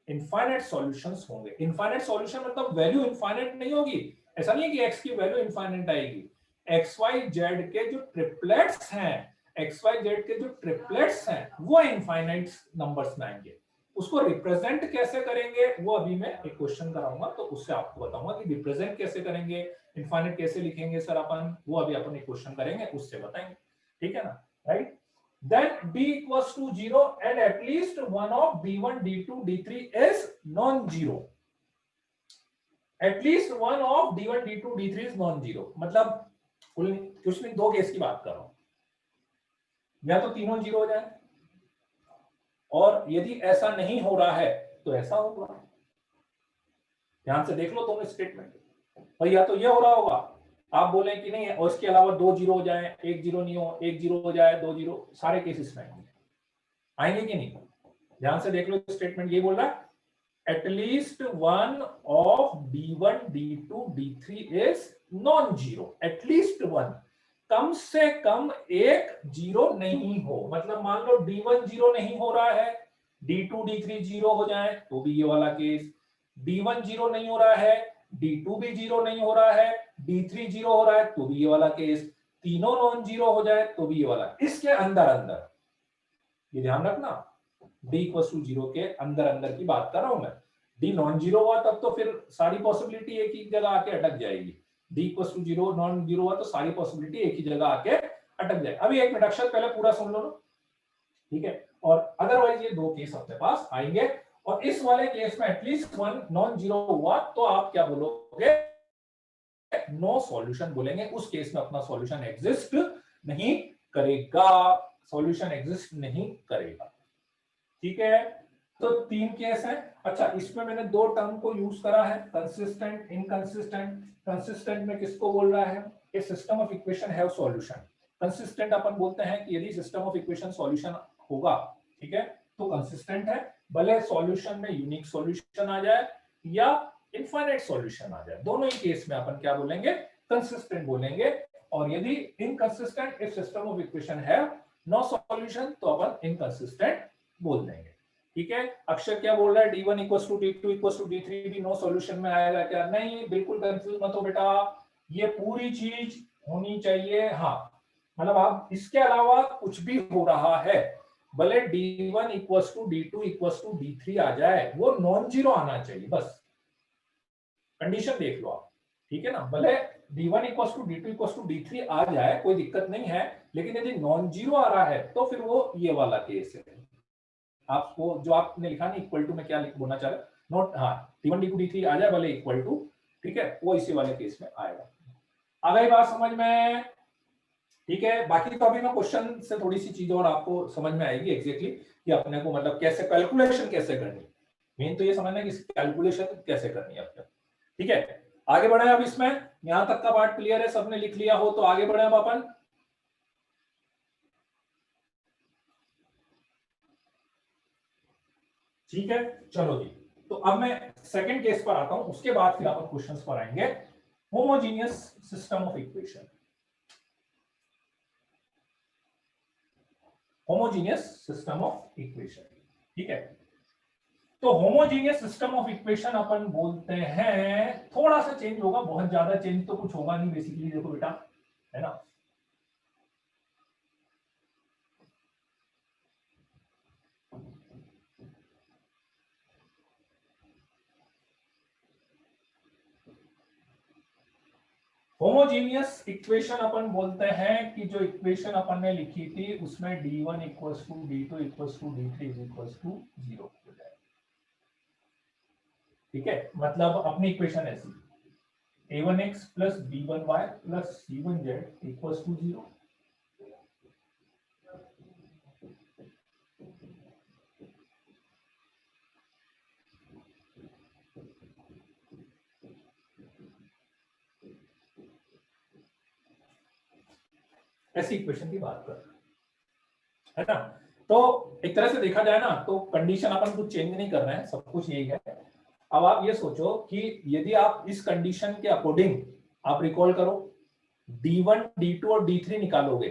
infinite solutions होंगे। इनफाइनाइट सॉल्यूशन मतलब वैल्यू इनफाइनाइट नहीं होगी, ऐसा नहीं है कि x की वैल्यू इनफाइनाइट आएगी, एक्स वाई जेड के जो ट्रिपलेट्स हैं, एक्स वाई जेड के जो ट्रिपलेट्स हैं वो इनफाइनाइट नंबर्स में आएंगे। उसको रिप्रेजेंट कैसे करेंगे वो अभी मैं एक क्वेश्चन कराऊंगा तो उससे आपको बताऊंगा कि रिप्रेजेंट कैसे करेंगे, इनफाइनाइट कैसे लिखेंगे सर अपन, वो अभी अपन एक क्वेश्चन करेंगे उससे बताएंगे, ठीक है ना, right. Then d equals to 0 and at least one of d1 d2 d3 is non-zero, at least one of d1 d2 d3 is non-zero, मतलब कुछ नहीं, दो केस की बात कर रहा हूं, या तो तीनों जीरो हो जाए, और यदि ऐसा नहीं हो रहा है तो ऐसा होगा, ध्यान से देख लो दोनों स्टेटमेंट, और या तो ये हो रहा होगा, आप बोले कि नहीं और इसके अलावा दो जीरो हो जाए, एक जीरो नहीं हो, एक जीरो हो जाए, दो जीरो, सारे केसेस में आएंगे कि नहीं, ध्यान से देख लो स्टेटमेंट ये बोल रहा है at least one of d1 d2 d3 is non zero, at least one, कम से कम एक जीरो नहीं हो, मतलब मान लो d1 जीरो नहीं हो रहा है, d2 d3 जीरो हो जाए तो भी ये वाला केस, d1 जीरो नहीं हो रहा है, d2 भी जीरो नहीं हो रहा है, d3 जीरो हो रहा है तो भी ये वाला केस, तीनों नॉन जीरो हो जाए तो भी ये वाला, इसके अंदर अंदर ये ध्यान रखना, d इक्वल टू 0 के अंदर अंदर की बात कर रहा हूं मैं, d नॉन जीरो हुआ तब तो फिर सारी पॉसिबिलिटी एक ही जगह आके अटक जाएगी, d equal to 0 non zero हुआ तो सारी पॉसिबिलिटी एक ही जगह आके अटक जाए। अभी एक मिनट अक्षर पहले पूरा सुन लो ना, ठीक है, और अदरवाइज ये दो केस अपने पास आएंगे, और इस वाले केस में एटलीस्ट वन नॉन जीरो हुआ तो आप क्या बोलोगे, नो सॉल्यूशन बोलेंगे, उस केस में अपना सॉल्यूशन एग्जिस्ट नहीं करेगा, सॉल्यूशन एग्जिस्ट नहीं करेगा, ठीक है। तो तीन केस है। अच्छा, इसमें मैंने दो टर्म को यूज करा है, कंसिस्टेंट, इनकंसिस्टेंट। कंसिस्टेंट में किसको बोल रहा है, कि system of equation have solution. Consistent अपन बोलते हैं कि यदि सिस्टम ऑफ इक्वेशन सॉल्यूशन होगा, ठीक है, तो कंसिस्टेंट है, भले सॉल्यूशन में यूनिक सॉल्यूशन आ जाए या इनफाइनाइट सॉल्यूशन आ जाए, दोनों ही केस में अपन क्या बोलेंगे, कंसिस्टेंट बोलेंगे। और यदि inconsistent, if system of equation have no solution, तो अपन इनकंसिस्टेंट बोल देंगे, ठीक है। अक्षर क्या बोल रहा है, d1 equals to d2 equals to d3 भी नो सॉल्यूशन में आएगा क्या, नहीं, बिल्कुल कंफ्यूज मत हो बेटा, ये पूरी चीज होनी चाहिए, हाँ, मतलब आप इसके अलावा कुछ भी हो रहा है, भले d1 equals to d2 equals to d3 आ जाए, वो नॉन जीरो आना चाहिए, बस कंडीशन देख लो आप, ठीक है ना, भले d1 equals to d2 equals to d3 आ जाए कोई दिक्कत नहीं है, लेकिन यदि नॉन जीरो आ रहा है तो फिर वो ये वाला केस है, आपको जो आपने लिखा नहीं इक्वल टू में क्या बोलना चाह रहे, नोट, हाँ, d1 d2 d3 आ जाए भले इक्वल टू, ठीक है, वो इसी वाले केस में आएगा। आ गई बात समझ में, ठीक है। बाकी तो अभी मैं क्वेश्चन से थोड़ी सी चीज और आपको समझ में आएगी एग्जैक्टली कि अपने को मतलब कैसे कैलकुलेशन कैसे करनी, मेन तो ये समझना है कि कैलकुलेशन कैसे करनी है आपको। ठीक है, आगे बढ़े अब इसमें। यहां तक का पार्ट क्लियर है, सबने लिख लिया हो तो आगे बढ़े अब अपन। ठीक है, चलो जी। तो अब मैं सेकंड केस पर आता हूं, उसके बाद फिर अपन क्वेश्चंस पर आएंगे। Homogeneous system of equation, homogeneous system of equation. ठीक है, तो होमोजीनियस सिस्टम ऑफ इक्वेशन अपन बोलते हैं, थोड़ा सा चेंज होगा, बहुत ज्यादा चेंज तो कुछ होगा नहीं बेसिकली। देखो बेटा, है ना, होमोजीनियस इक्वेशन अपन बोलते हैं कि जो इक्वेशन अपन ने लिखी थी उसमें d1 equals to d2 equals to d3 equals to 0 हो जाए। ठीक है, मतलब अपनी इक्वेशन ऐसी, a1x plus b1y plus c1z equals to 0। ऐसी इक्वेशन की बात कर रहे हैं, है ना। तो एक तरह से देखा जाए ना तो कंडीशन अपन कुछ चेंज नहीं कर रहे हैं, सब कुछ यही है। अब आप ये सोचो कि यदि आप इस कंडीशन के अकॉर्डिंग, आप रिकॉल करो, d1 d2 और d3 निकालोगे।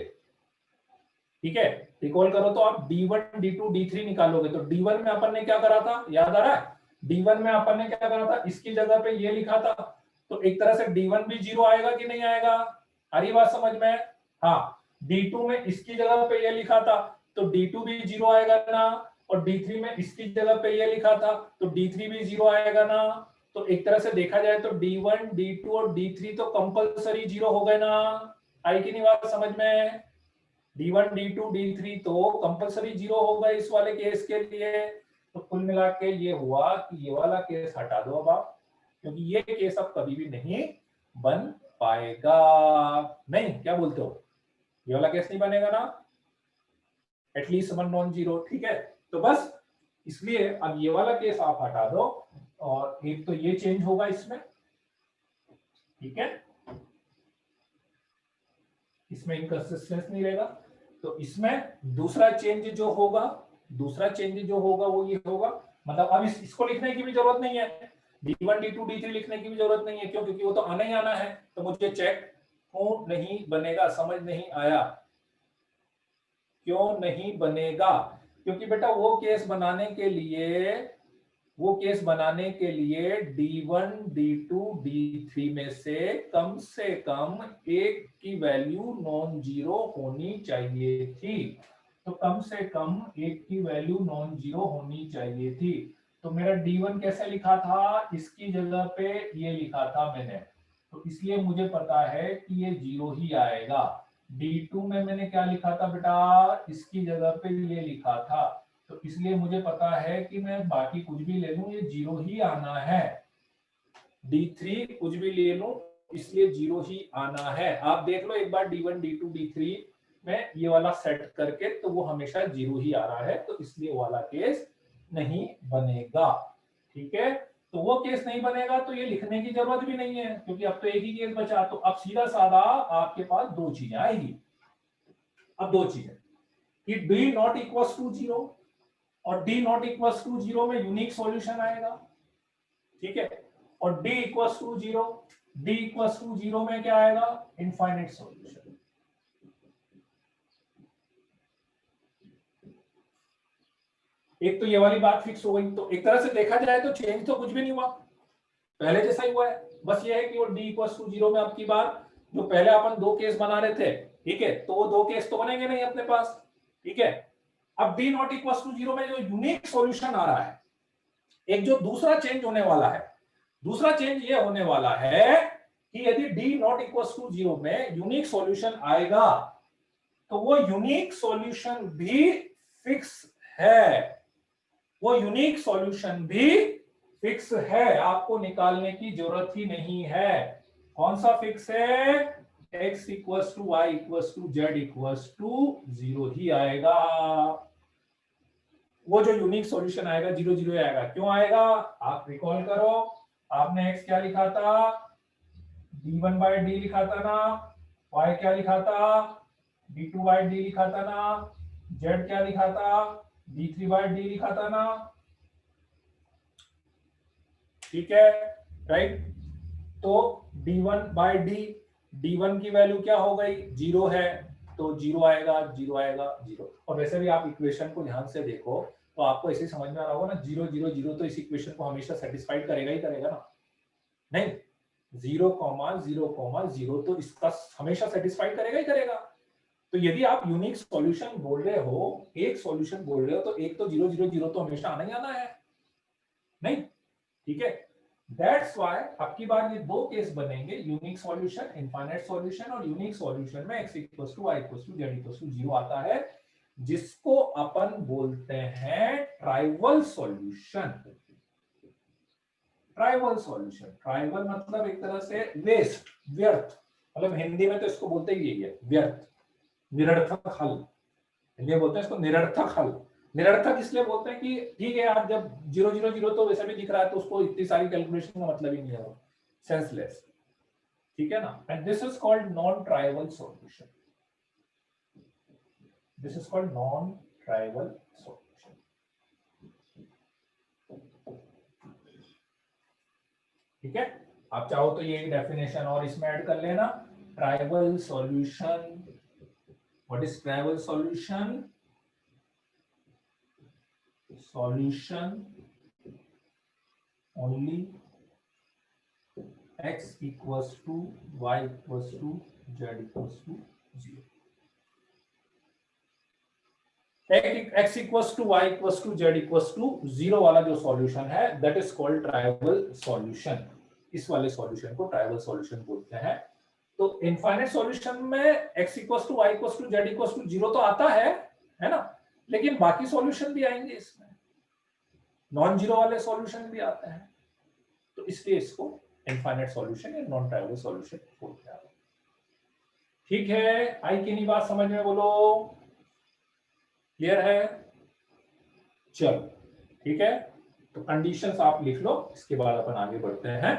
ठीक है, रिकॉल करो तो आप d1 d2 d3 निकालोगे तो d1 में अपन ने क्या करा था, याद आ रहा है? d1 में अपन ने क्या करा था, इसकी जगह पे ये लिखा था। तो एक तरह से d1 भी 0 आएगा कि नहीं आएगा? आ रही बात समझ में? हाँ, d2 में इसकी जगह पे ये लिखा था तो d2 भी 0 आएगा ना, और d3 में इसकी जगह पे ये लिखा था तो d3 भी 0 आएगा ना। तो एक तरह से देखा जाए तो d1 d2 और d3 तो कंपलसरी 0 हो गए ना। आई कि नहीं बात समझ में? d1 d2 d3 तो कंपलसरी 0 हो गए इस वाले केस के लिए। तो कुल मिला के ये हुआ कि ये वाला केस हटा दो अब आप, क्योंकि ये केस अब कभी भी नहीं बन पाएगा। नहीं, क्या बोलते हो? ये वाला केस नहीं बनेगा ना, एटलीस्ट वन नॉन जीरो। ठीक है, तो बस इसलिए अब ये वाला केस आप हटा दो, और एक तो ये चेंज होगा इसमें। ठीक है, इसमें इनकंसिस्टेंस नहीं रहेगा। तो इसमें दूसरा चेंज जो होगा, दूसरा चेंज जो होगा वो ये होगा, मतलब अब इसको लिखने की भी जरूरत नहीं है, d1 d2 d3 लिखने की भी जरूरत नहीं है। क्यों? क्योंकि वो तो आना ही आना है। तो मुझे चेक क्यों नहीं बनेगा, समझ नहीं आया? क्यों नहीं बनेगा? क्योंकि बेटा वो केस बनाने के लिए, वो केस बनाने के लिए d1 d2 d3 में से कम एक की वैल्यू नॉन जीरो होनी चाहिए थी। तो कम से कम एक की वैल्यू नॉन जीरो होनी चाहिए थी। तो मेरा d1 कैसे लिखा था, इसकी जगह पे ये लिखा था मैंने, तो इसलिए मुझे पता है कि ये जीरो ही आएगा। d2 में मैंने क्या लिखा था बेटा, इसकी जगह पे ये लिखा था, तो इसलिए मुझे पता है कि मैं बाकी कुछ भी ले लूं ये जीरो ही आना है। d3 कुछ भी ले लूं इसलिए जीरो ही आना है। आप देख लो एक बार d1 d2 d3 में ये वाला सेट करके, तो वो हमेशा जीरो ही आ रहा है, तो इसलिए वो वाला केस नहीं बनेगा। ठीक है, तो वो केस नहीं बनेगा तो ये लिखने की जरूरत भी नहीं है, क्योंकि अब तो एक ही केस बचा। तो अब सीधा साधा आपके पास दो चीजें आएगी। अब दो चीजें कि d not equals to zero, और d not equals to zero में यूनिक सॉल्यूशन आएगा। ठीक है, और d equals to zero, d equals to zero में क्या आएगा, इनफाइनाइट सॉल्यूशन। एक तो ये वाली बात फिक्स हो गई। तो एक तरह से देखा जाए तो चेंज तो कुछ भी नहीं हुआ, पहले जैसा ही हुआ है। बस ये है कि वो d इक्वल्स टू जीरो में आपकी बात, जो पहले अपन दो केस बना रहे थे, ठीक है, तो वो दो केस तो बनेंगे नहीं अपने पास। ठीक है, अब d not equals to zero में जो यूनिक सॉल्यूशन आ रहा है, एक जो दूसरा चेंज होने वाला है, दूसरा चेंज ये होने वाला है कि यदि d not equals to zero में यूनिक सॉल्यूशन आएगा तो वो यूनिक सॉल्यूशन भी फिक्स है। वो यूनिक सॉल्यूशन भी फिक्स है, आपको निकालने की जरूरत ही नहीं है। कौन सा फिक्स है? x equals to Y equals to Z equals to zero ही आएगा। वो जो यूनिक सॉल्यूशन आएगा 0 0 आएगा। क्यों आएगा? आप रिकॉल करो, आपने x क्या लिखा था, d1/d लिखा था ना, y क्या लिखा था, d2/d लिखा था ना, z क्या लिखा था, d3/d लिखा था ना, ठीक है, राइट। तो d1/d, d1 की वैल्यू क्या हो गई, 0 है, तो 0 आएगा, 0 आएगा, 0। और वैसे भी आप इक्वेशन को ध्यान से देखो तो आपको ऐसे समझ में आ रहा होगा ना, 0 0 0 तो इस इक्वेशन को हमेशा सेटिस्फाइड करेगा ही करेगा ना, नहीं, 0 0 0 तो इसका हमेशा सेटिस्फाइड करेगा ही करेगा। तो यदि आप यूनिक सॉल्यूशन बोल रहे हो, एक सॉल्यूशन बोल रहे हो, तो एक तो 0 0 0 तो हमेशा आना ही आना है, नहीं, ठीक है। दैट्स व्हाई आपकी बार ये दो केस बनेंगे, यूनिक सॉल्यूशन, इनफाइनाइट सॉल्यूशन। और यूनिक सॉल्यूशन में x = y = z = 0 आता है, जिसको अपन बोलते हैं trivial solution. Trivial solution, trivial मतलब एक तरह से वेस्ट, व्यर्थ, मतलब हिंदी में तो इसको बोलते ही यही है, व्यर्थ, निरर्थक हल। हिंदी में बोलते हैं इसको निरर्थक हल। निरर्थक इसलिए बोलते हैं कि ठीक है यार, जब 0 0 0 तो वैसे भी दिख रहा है, तो उसको इतनी सारी कैलकुलेशन का मतलब ही नहीं है, सेंसलेस, ठीक है ना। And this is called non trivial solution, this is called non trivial solution, ठीक है। आप चाहो तो ये डेफिनेशन और इसमें ऐड कर लेना, trivial solution. What is trivial solution? Solution only x equals to y equals to z equals to 0. x equals to y equals to z equals to 0 वाला जो सॉल्यूशन है, that is called trivial solution. इस वाले solution को trivial solution बोलते हैं। तो infinite solution में x equals to y equals to z equals to 0 तो आता है ना, लेकिन बाकी सॉल्यूशन भी आएंगे इसमें, नॉन जीरो वाले सॉल्यूशन भी आते हैं, तो इसलिए इसको इनफाइनाइट सॉल्यूशन या नॉन ट्राइवल सॉल्यूशन बोलते हैं। ठीक है, आई की नहीं बात समझ में, बोलो क्लियर है? चलो ठीक है, तो कंडीशंस आप लिख लो, इसके बाद अपन आगे बढ़ते हैं,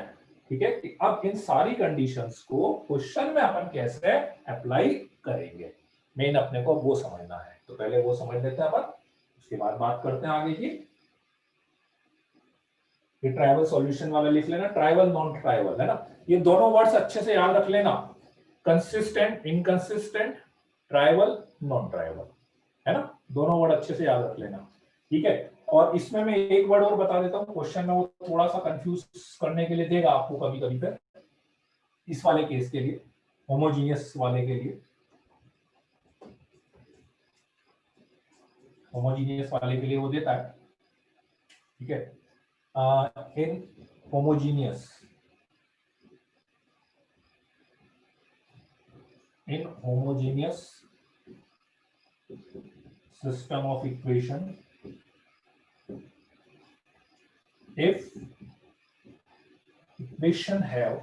ठीक है। कि अब इन सारी कंडीशंस को क्वेश्चन में अपन कैसे अप्लाई करेंगे, मेन अपने को वो समझना है। तो पहले वो समझ लेते हैं अपन, उसके बाद बात करते हैं आगे की। ये ट्राइवल सॉल्यूशन वाला लिख लेना, ट्राइवल नॉन ट्राइवल, है ना, ये दोनों वर्ड्स अच्छे से याद रख लेना, consistent inconsistent, trivial non trivial, है ना, दोनों वर्ड अच्छे से याद रख लेना, ठीक है। और इसमें मैं एक वर्ड और बता देता हूँ, क्वेश्चन में वो थोड़ा सा कंफ्यूज करने के लिए देगा आपको कभी कभी पे, इस वाले केस के लिए, होमोजीनियस वाले के लिए, होमोजीनियस वाले के लिए वो देता है, ठीक है। in homogeneous system of equation, if equation have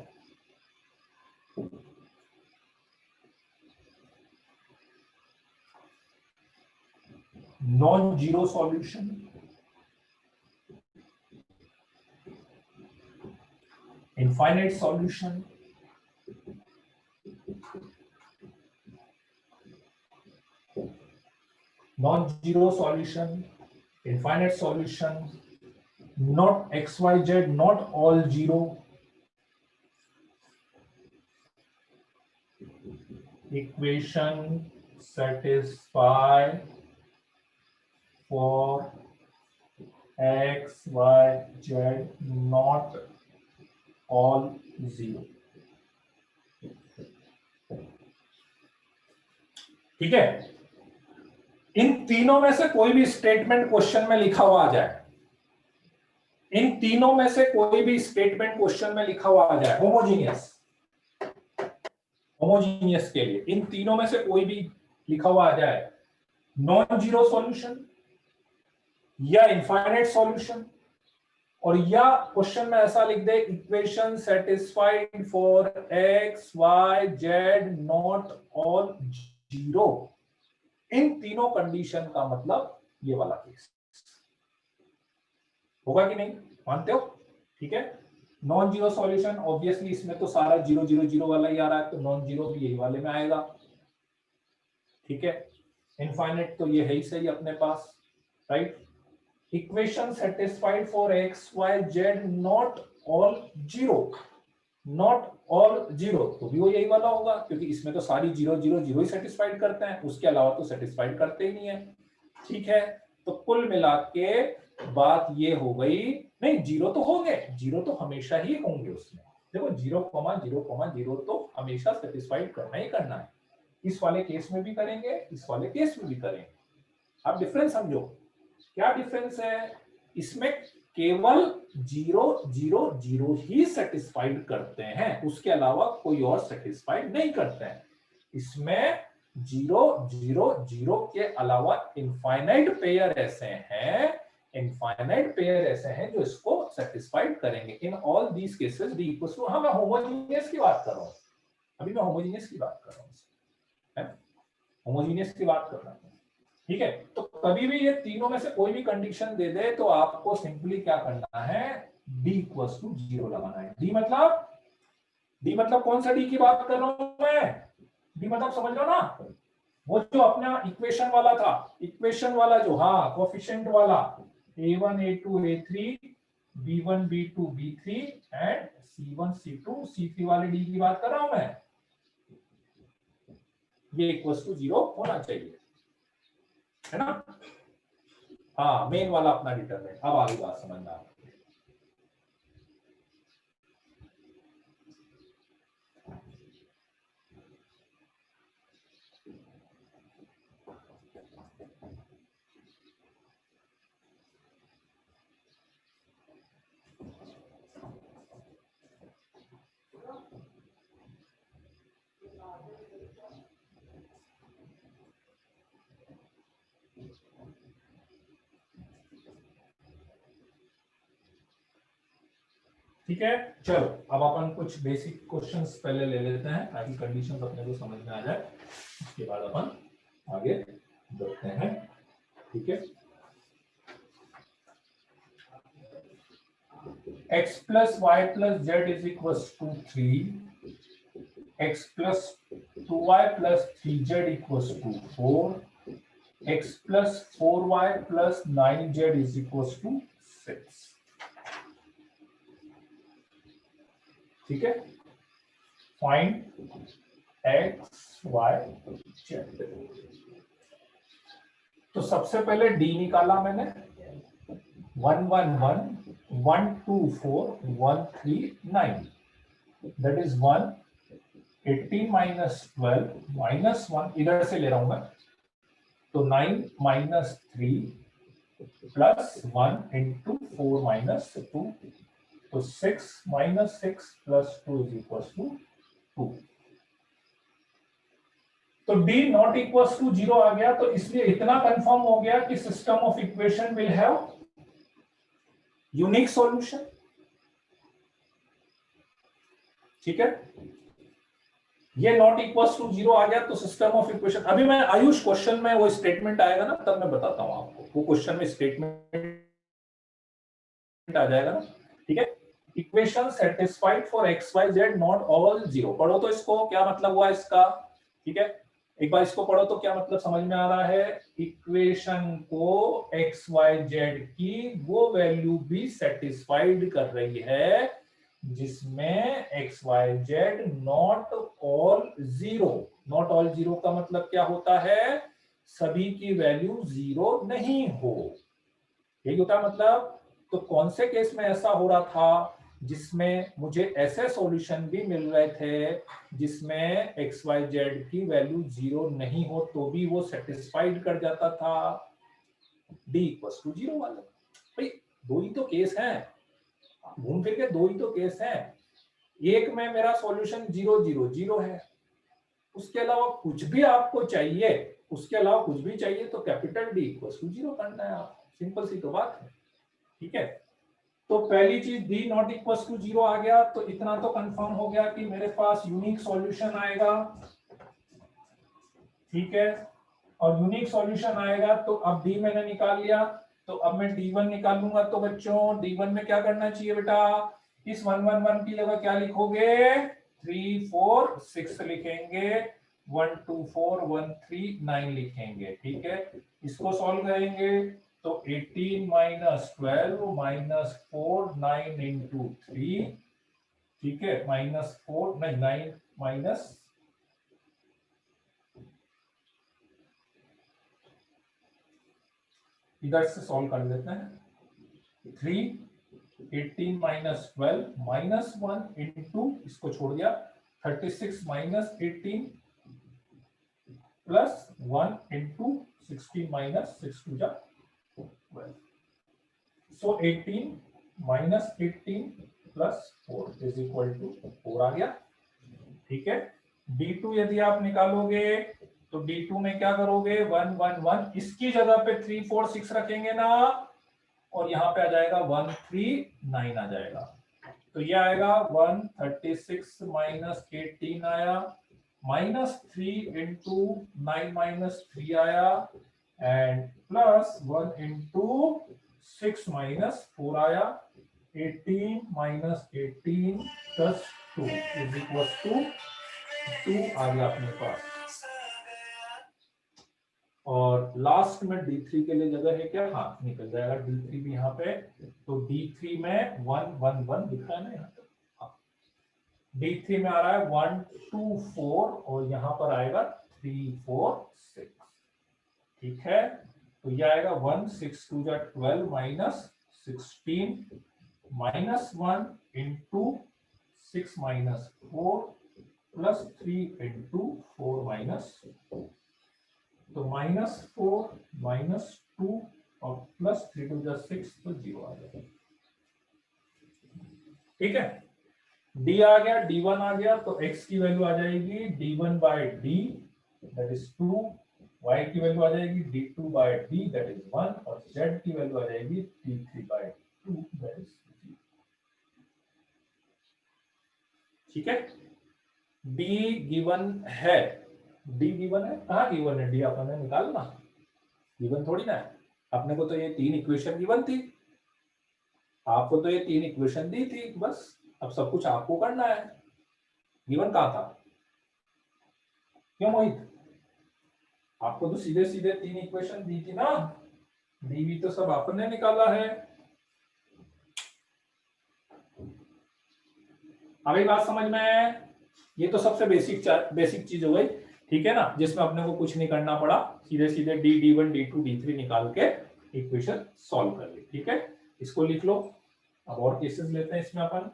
non-zero solution, infinite solution, non-zero solution, infinite solution, not xyz, not all zero, equation satisfy for x, y, z, not all zero, ठीक है। इन तीनों में से कोई भी स्टेटमेंट क्वेश्चन में लिखा हुआ आ जाए, इन तीनों में से कोई भी स्टेटमेंट क्वेश्चन में लिखा हुआ आ जाए, होमोजीनियस, होमोजीनियस के लिए इन तीनों में से कोई भी लिखा हुआ आ जाए, नॉन जीरो सॉल्यूशन या इनफाइनाइट सॉल्यूशन, और या क्वेश्चन में ऐसा लिख दे, equation satisfied for x Y Z not all zero, इन तीनों कंडीशन का मतलब ये वाला केस, होगा कि नहीं, मानते हो? ठीक है, नॉन जीरो सॉल्यूशन ऑब्वियसली इसमें तो सारा 0 0 0 वाला ही आ रहा है, तो नॉन जीरो भी यही वाले में आएगा। ठीक है, इनफाइनाइट तो ये है ही सही अपने पास, right. Equation satisfied for x Y Z not all zero, not all zero तो भी वो यही वाला होगा, क्योंकि इसमें तो सारी 0 0 0 ही सेटिस्फाइड करते हैं, उसके अलावा तो सेटिस्फाइड करते ही नहीं है। ठीक है, तो कुल मिला के बात ये हो गई, नहीं जीरो तो होंगे, जीरो तो हमेशा ही होंगे उसमें। देखो 0,0,0 तो हमेशा सेटिस्फाइड करना ही करना है, इस वाले केस में भी करेंगे, इस वाले केस में भी करेंगे। आप डिफरेंस समझो, क्या डिफरेंस है इसमें, केवल 0 0 0 ही सेटिस्फाइड करते हैं, उसके अलावा कोई और सेटिस्फाइड नहीं करते हैं। इसमें 0 0 0 के अलावा इनफाइनाइट पेयर ऐसे हैं, इनफाइनाइट पेयर ऐसे हैं जो इसको सेटिस्फाइड करेंगे। In all these cases d equals to, हाँ मैं होमोजेनियस की बात कर रहा हूं, अभी मैं होमोजेनियस की बात कर रहा हूं, होमोजेनियस की बात कर रहा हूं। ठीक है, तो कभी भी ये तीनों में से कोई भी कंडीशन दे दे तो आपको सिंपली क्या करना है, d इक्वल्स टू 0 लगाना है। डी मतलब कौन सा डी की बात कर रहा हूं मैं, डी मतलब समझ लो ना, वो जो अपना इक्वेशन वाला था, इक्वेशन वाला जो, हाँ कोफिशिएंट वाला, a1 a2 a3 b1 b2 b3 and c1 c2 c3 वाले डी की बात कर रहा हूं मैं, ये इक्वल्स टू 0 होना चाहिए, है ना। हाँ मेन वाला अपना डिटरमिनेंट, अब आगे बात समझना। ठीक है, चलो अब अपन कुछ बेसिक क्वेश्चंस पहले ले लेते हैं ताकि कंडीशंस अपने को समझ में आ जाए, उसके बाद अपन आगे बढ़ते हैं। ठीक है, x plus y plus z is equals to 3, x plus 2y plus 3z equals to 4, x plus 4y plus 9z is equals to 6। ठीक है, फाइंड x y z। तो सबसे पहले d निकाला मैंने, 1 1 1 1 2 4 1 3 9, दैट इज 1 18 माइनस 12 माइनस 1, इधर से ले रहा हूं मैं, तो 9 माइनस 3 प्लस 1 इंटू 4 माइनस 2, तो 6 minus 6 plus 2 is equal to 2। तो d नॉट इक्वल टू 0 आ गया, तो इसलिए इतना कंफर्म हो गया कि system of equation will have unique solution. ठीक है, ये नॉट इक्वल टू 0 आ गया तो सिस्टम ऑफ इक्वेशन, अभी मैं आयुष क्वेश्चन में वो स्टेटमेंट आएगा ना तब मैं बताता हूं आपको, वो क्वेश्चन में स्टेटमेंट आ जाएगा ना। ठीक है, equation satisfied for x Y Z not all 0, पढ़ो तो इसको क्या मतलब हुआ इसका। ठीक है, एक बार इसको पढ़ो तो क्या मतलब समझ में आ रहा है, इक्वेशन को एक्स वाई जेड की वो वैल्यू भी सेटिस्फाइड कर रही है जिसमें x Y Z not all 0, not all 0 का मतलब क्या होता है, सभी की वैल्यू 0 नहीं हो, यही होता है मतलब। तो कौन से केस में ऐसा हो रहा था, जिसमें मुझे ऐसे सॉल्यूशन भी मिल रहे थे जिसमें एक्स वाई जेड की वैल्यू 0 नहीं हो तो भी वो सेटिस्फाइड कर जाता था, डी इक्वल टू 0 वाले। भाई दो ही तो केस हैं, घूम फिर के दो ही तो केस हैं, एक में मेरा सॉल्यूशन 0 0 0 है, उसके अलावा कुछ भी आपको चाहिए, उसके अलावा कुछ भी चाहिए तो कैपिटल डी इक्वल टू 0 करना है आप, सिंपल सी तो बात है। ठीक है, तो पहली चीज d नॉट इक्वल टू 0 आ गया, तो इतना तो कंफर्म हो गया कि मेरे पास यूनिक सॉल्यूशन आएगा। ठीक है, और यूनिक सॉल्यूशन आएगा तो अब d मैंने निकाल लिया, तो अब मैं D1 निकालूंगा, तो बच्चों D1 में क्या करना चाहिए बेटा, इस 111 की जगह क्या लिखोगे, 3 4 6 लिखेंगे, 1 2 4 1 3 9 लिखेंगे। ठीक है, इसको सॉल्व करेंगे तो 18 माइनस 12 माइनस 4 9 इंटू 3, ठीक है, माइनस 4 नहीं 9 माइनस, इधर से सॉल्व कर लेते हैं, 3 18 माइनस 12 माइनस 1 इंटू, इसको छोड़ दिया, 36 माइनस 18 प्लस 1 इंटू 16 माइनस 6 टू जा 12, so 18 minus 18 plus 4 is equal to 4 आ गया। ठीक है, D2 यदि आप निकालोगे तो D2 में क्या करोगे, 1 1 1, इसकी जगह पे 3 4 6 रखेंगे ना, और यहाँ पे आ जाएगा 1 3 9 आ जाएगा। तो ये आएगा 136 माइनस 18 आया, माइनस 3 इंटू 9 माइनस 3 आया, एंड प्लस 1 इंटू 6 माइनस 4 आया, 18 minus 18 plus 2 is equal to 2 आ गया अपने पास। और लास्ट में D3 के लिए जगह है क्या, हाँ निकल जाएगा D3 भी यहाँ पे, तो D3 में 1 1 1 दिखा है ना यहाँ पे, हाँ। D3 में आ रहा है 1 2 4 और यहाँ पर आएगा 3 4 6। ठीक है, तो ये आएगा 1 6 2 जा 12 minus 16 minus 1 into 6 minus 4 plus 3 into 4 minus, तो माइनस 4 माइनस 2 और प्लस 3 टू जा 6, तो 0 आ गया। ठीक है, D आ गया, D1 आ गया, तो x की वैल्यू आ जाएगी D1 by D that is 2, y की वैल्यू आ जाएगी D2 bye D that is 1, और z की वैल्यू आ जाएगी D3 बाय 2 दैट इज 0। ठीक है, D गिवन है, D गिवन है, कहाँ गिवन है, D अपन ने निकालना, गिवन थोड़ी ना है, अपने को तो ये 3 इक्वेशन गिवन थी, आपको तो ये 3 इक्वेशन दी थी, बस अब सब कुछ आपको करना है। गिवन कहाँ था, क्यों मोहित, आपको तो सीधे सीधे 3 इक्वेशन दी थी ना, डी तो सब आपने निकाला है। अभी बात समझ में, ये तो सबसे बेसिक चीज हो गई। ठीक है ना, जिसमें अपने को कुछ नहीं करना पड़ा, सीधे सीधे D1 D2 D3 निकाल के इक्वेशन सॉल्व कर ली। ठीक है, इसको लिख लो। अब और केसेस लेते हैं इसमें अपन।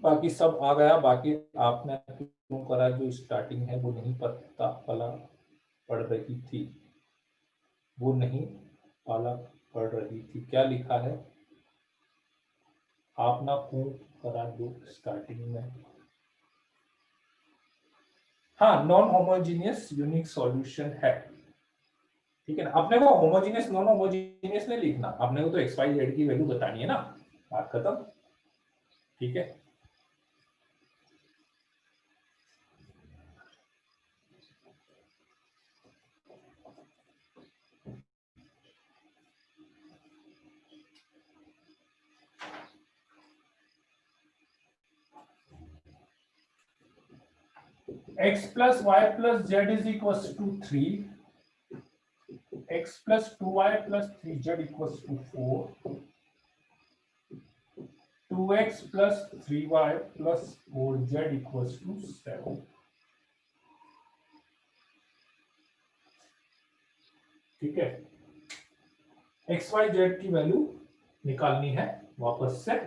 बाकी सब आ गया, बाकी आपने क्यों करा, जो स्टार्टिंग है वो नहीं पता पला पढ़ रही थी, वो नहीं पाला पढ़ रही थी, क्या लिखा है, आप ना क्यों करा दो स्टार्टिंग में। हाँ, नॉन होमोजीनियस यूनिक सॉल्यूशन है। ठीक है ना, अपने को होमोजीनियस नॉन होमोजीनियस नहीं लिखना, अपने को तो एक्स वाई जेड की वैल्यू बतानी है ना, बात खत्म। ठीक है, x plus y plus z is equals to 3, x plus 2y plus 3z equals to 4, 2x plus 3y plus 4z equals to 7। ठीक है, एक्स वाई जेड की वैल्यू निकालनी है वापस से।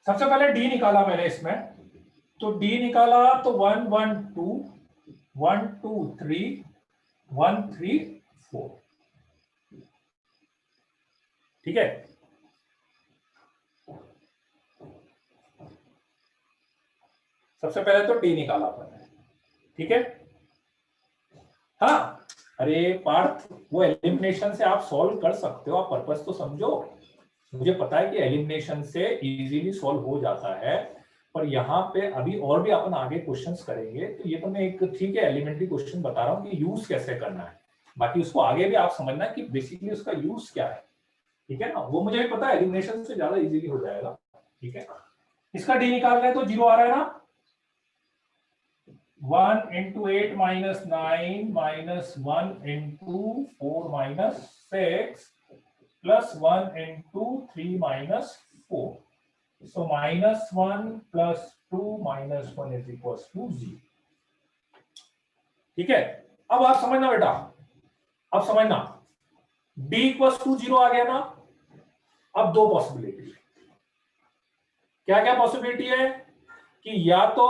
सबसे पहले डी निकाला मैंने इसमें, तो डी निकाला तो 1 1 2 1 2 3 1 3 4, ठीक है। सबसे पहले तो डी निकाला मैंने, ठीक है। हाँ, अरे पार्थ, वो एलिमिनेशन से आप सॉल्व कर सकते हो, आप पर्पस तो समझो। मुझे पता है कि एलिमिनेशन से इजीली सॉल्व हो जाता है, पर यहाँ पे अभी और भी अपन आगे क्वेश्चंस करेंगे, तो ये तो मैं एक ठीक है एलिमेंट्री क्वेश्चन बता रहा हूँ कि यूज कैसे करना है। बाकी उसको आगे भी आप समझना है कि बेसिकली उसका यूज क्या है, ठीक है ना। वो मुझे भी पता है, एलिमिनेशन से ज्यादा इजीली हो जाएगा, ठीक है। इसका डी निकाल रहे हैं तो 0 आ रहा है ना। 1 into 8 minus 9 minus 1 into 4 minus 6 plus 1 into 3 minus 4. So minus 1 plus 2 minus 1 is equals to 0. ठीक है, अब आप समझना बेटा, अब समझना, d equals to 0 आ गया ना। अब दो पॉसिबिलिटी, क्या क्या पॉसिबिलिटी है कि या तो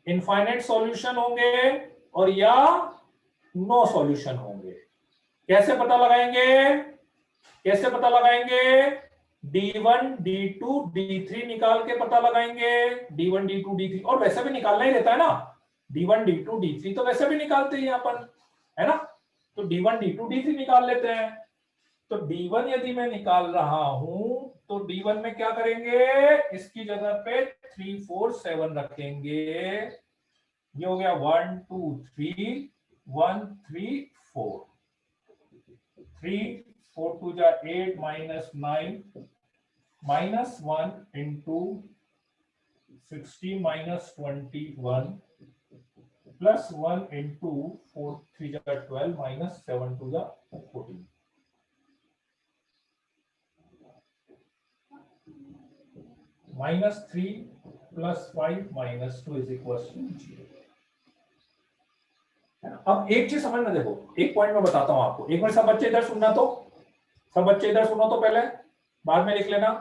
इनफाइनाइट सॉल्यूशन होंगे और या नो सॉल्यूशन होंगे। कैसे पता लगाएंगे, कैसे पता लगाएंगे, D1 D2 D3 निकाल के पता लगाएंगे, D1 D2 D3, और वैसे भी निकालना ही रहता है ना, D1 D2 D3 तो वैसे भी निकालते हैं अपन, है ना। तो D1 D2 D3 निकाल लेते हैं। तो D1 यदि मैं निकाल रहा हूं तो D1 में क्या करेंगे, इसकी जगह पे 3 4 7 रखेंगे। ये हो गया 1 2 3 1 3 4, 3 4 2 जा 8 minus 9 minus 1 into 16 minus 21 plus 1 into 4 3 जा 12 minus 7 2 जा 14, minus 3 plus 5 minus 2 is equals to 0। अब एक चीज समझना, देखो एक पॉइंट मैं बताता हूं आपको, एक बार सब बच्चे इधर सुनना, तो सब बच्चे इधर सुनो, तो पहले बाद में लिख लेना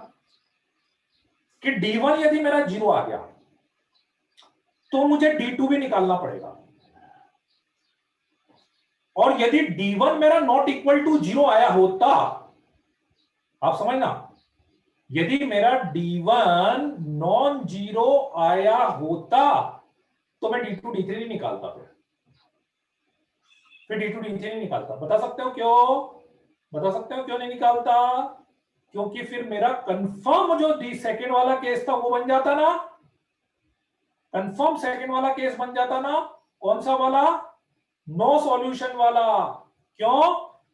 कि D1 यदि मेरा 0 आ गया तो मुझे D2 भी निकालना पड़ेगा, और यदि D1 मेरा नॉट इक्वल टू 0 आया होता, आप समझना, यदि मेरा D1 नॉन जीरो आया होता तो मैं D2 D3 नहीं निकालता, फिर D2 D3 नहीं निकालता। बता सकते हो क्यों, बता सकते हो क्यों नहीं निकालता, क्योंकि फिर मेरा कंफर्म जो सेकंड वाला केस था वो बन जाता ना, कंफर्म सेकंड वाला केस बन जाता ना। कौन सा वाला, नो सॉल्यूशन वाला। क्यों,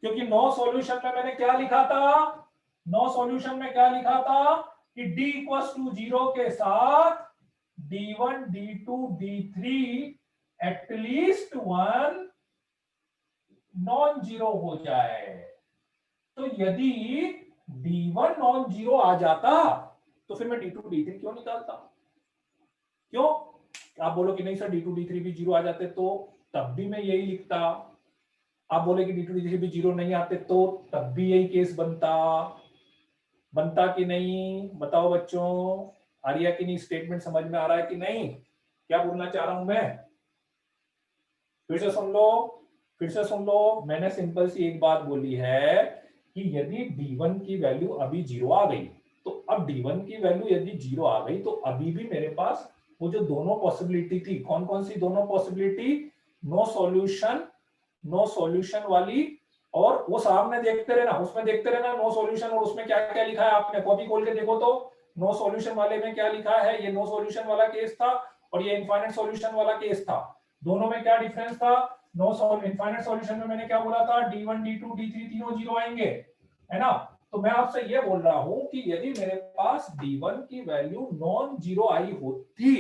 क्योंकि नो सॉल्यूशन में मैंने क्या लिखा था, नो सॉल्यूशन में क्या लिखा था कि d इक्वल्स टू 0 के साथ D1 D2 D3 at least 1 non zero हो जाए। तो यदि D1 नॉन जीरो आ जाता तो फिर मैं D2 D3 क्यों निकालता, क्यों। आप बोलो कि नहीं सर D2 D3 भी जीरो आ जाते तो तब भी मैं यही लिखता। आप बोले कि D2 D3 भी जीरो नहीं आते तो तब भी यही केस बनता, बनता कि नहीं, बताओ बच्चों, आ रही है कि नहीं, स्टेटमेंट समझ में आ रहा है कि नहीं, क्या बोलना चाह रहा हूं मैं, फिर से सुन लो, फिर से सुन लो। मैंने सिंपल सी एक बात बोली है कि यदि D1 की वैल्यू अभी 0 आ गई, तो अब D1 की वैल्यू यदि 0 आ गई तो अभी भी मेरे पास वो जो दोनों पॉसिबिलिटी थी, कौन कौन सी दोनों possibility, no solution, no solution वाली, और वो सामने देखते रहना, उसमें देखते रहना नो सॉल्यूशन, और उसमें क्या क्या लिखा है आपने कॉपी खोल के देखो तो नो सॉल्यूशन वाले में क्या लिखा है, ये नो सॉल्यूशन वाला केस था और ये इनफाइनाइट सॉल्यूशन वाला केस था। दोनों में क्या डिफरेंस था, नो इनफाइनाइट सॉल्यूशन में मैंने क्या बोला था, D1 D2 D3 तीनों जीरो आएंगे, है ना। तो मैं आपसे ये बोल रहा हूं कि यदि मेरे पास D1 की वैल्यू नॉन जीरो आई होती,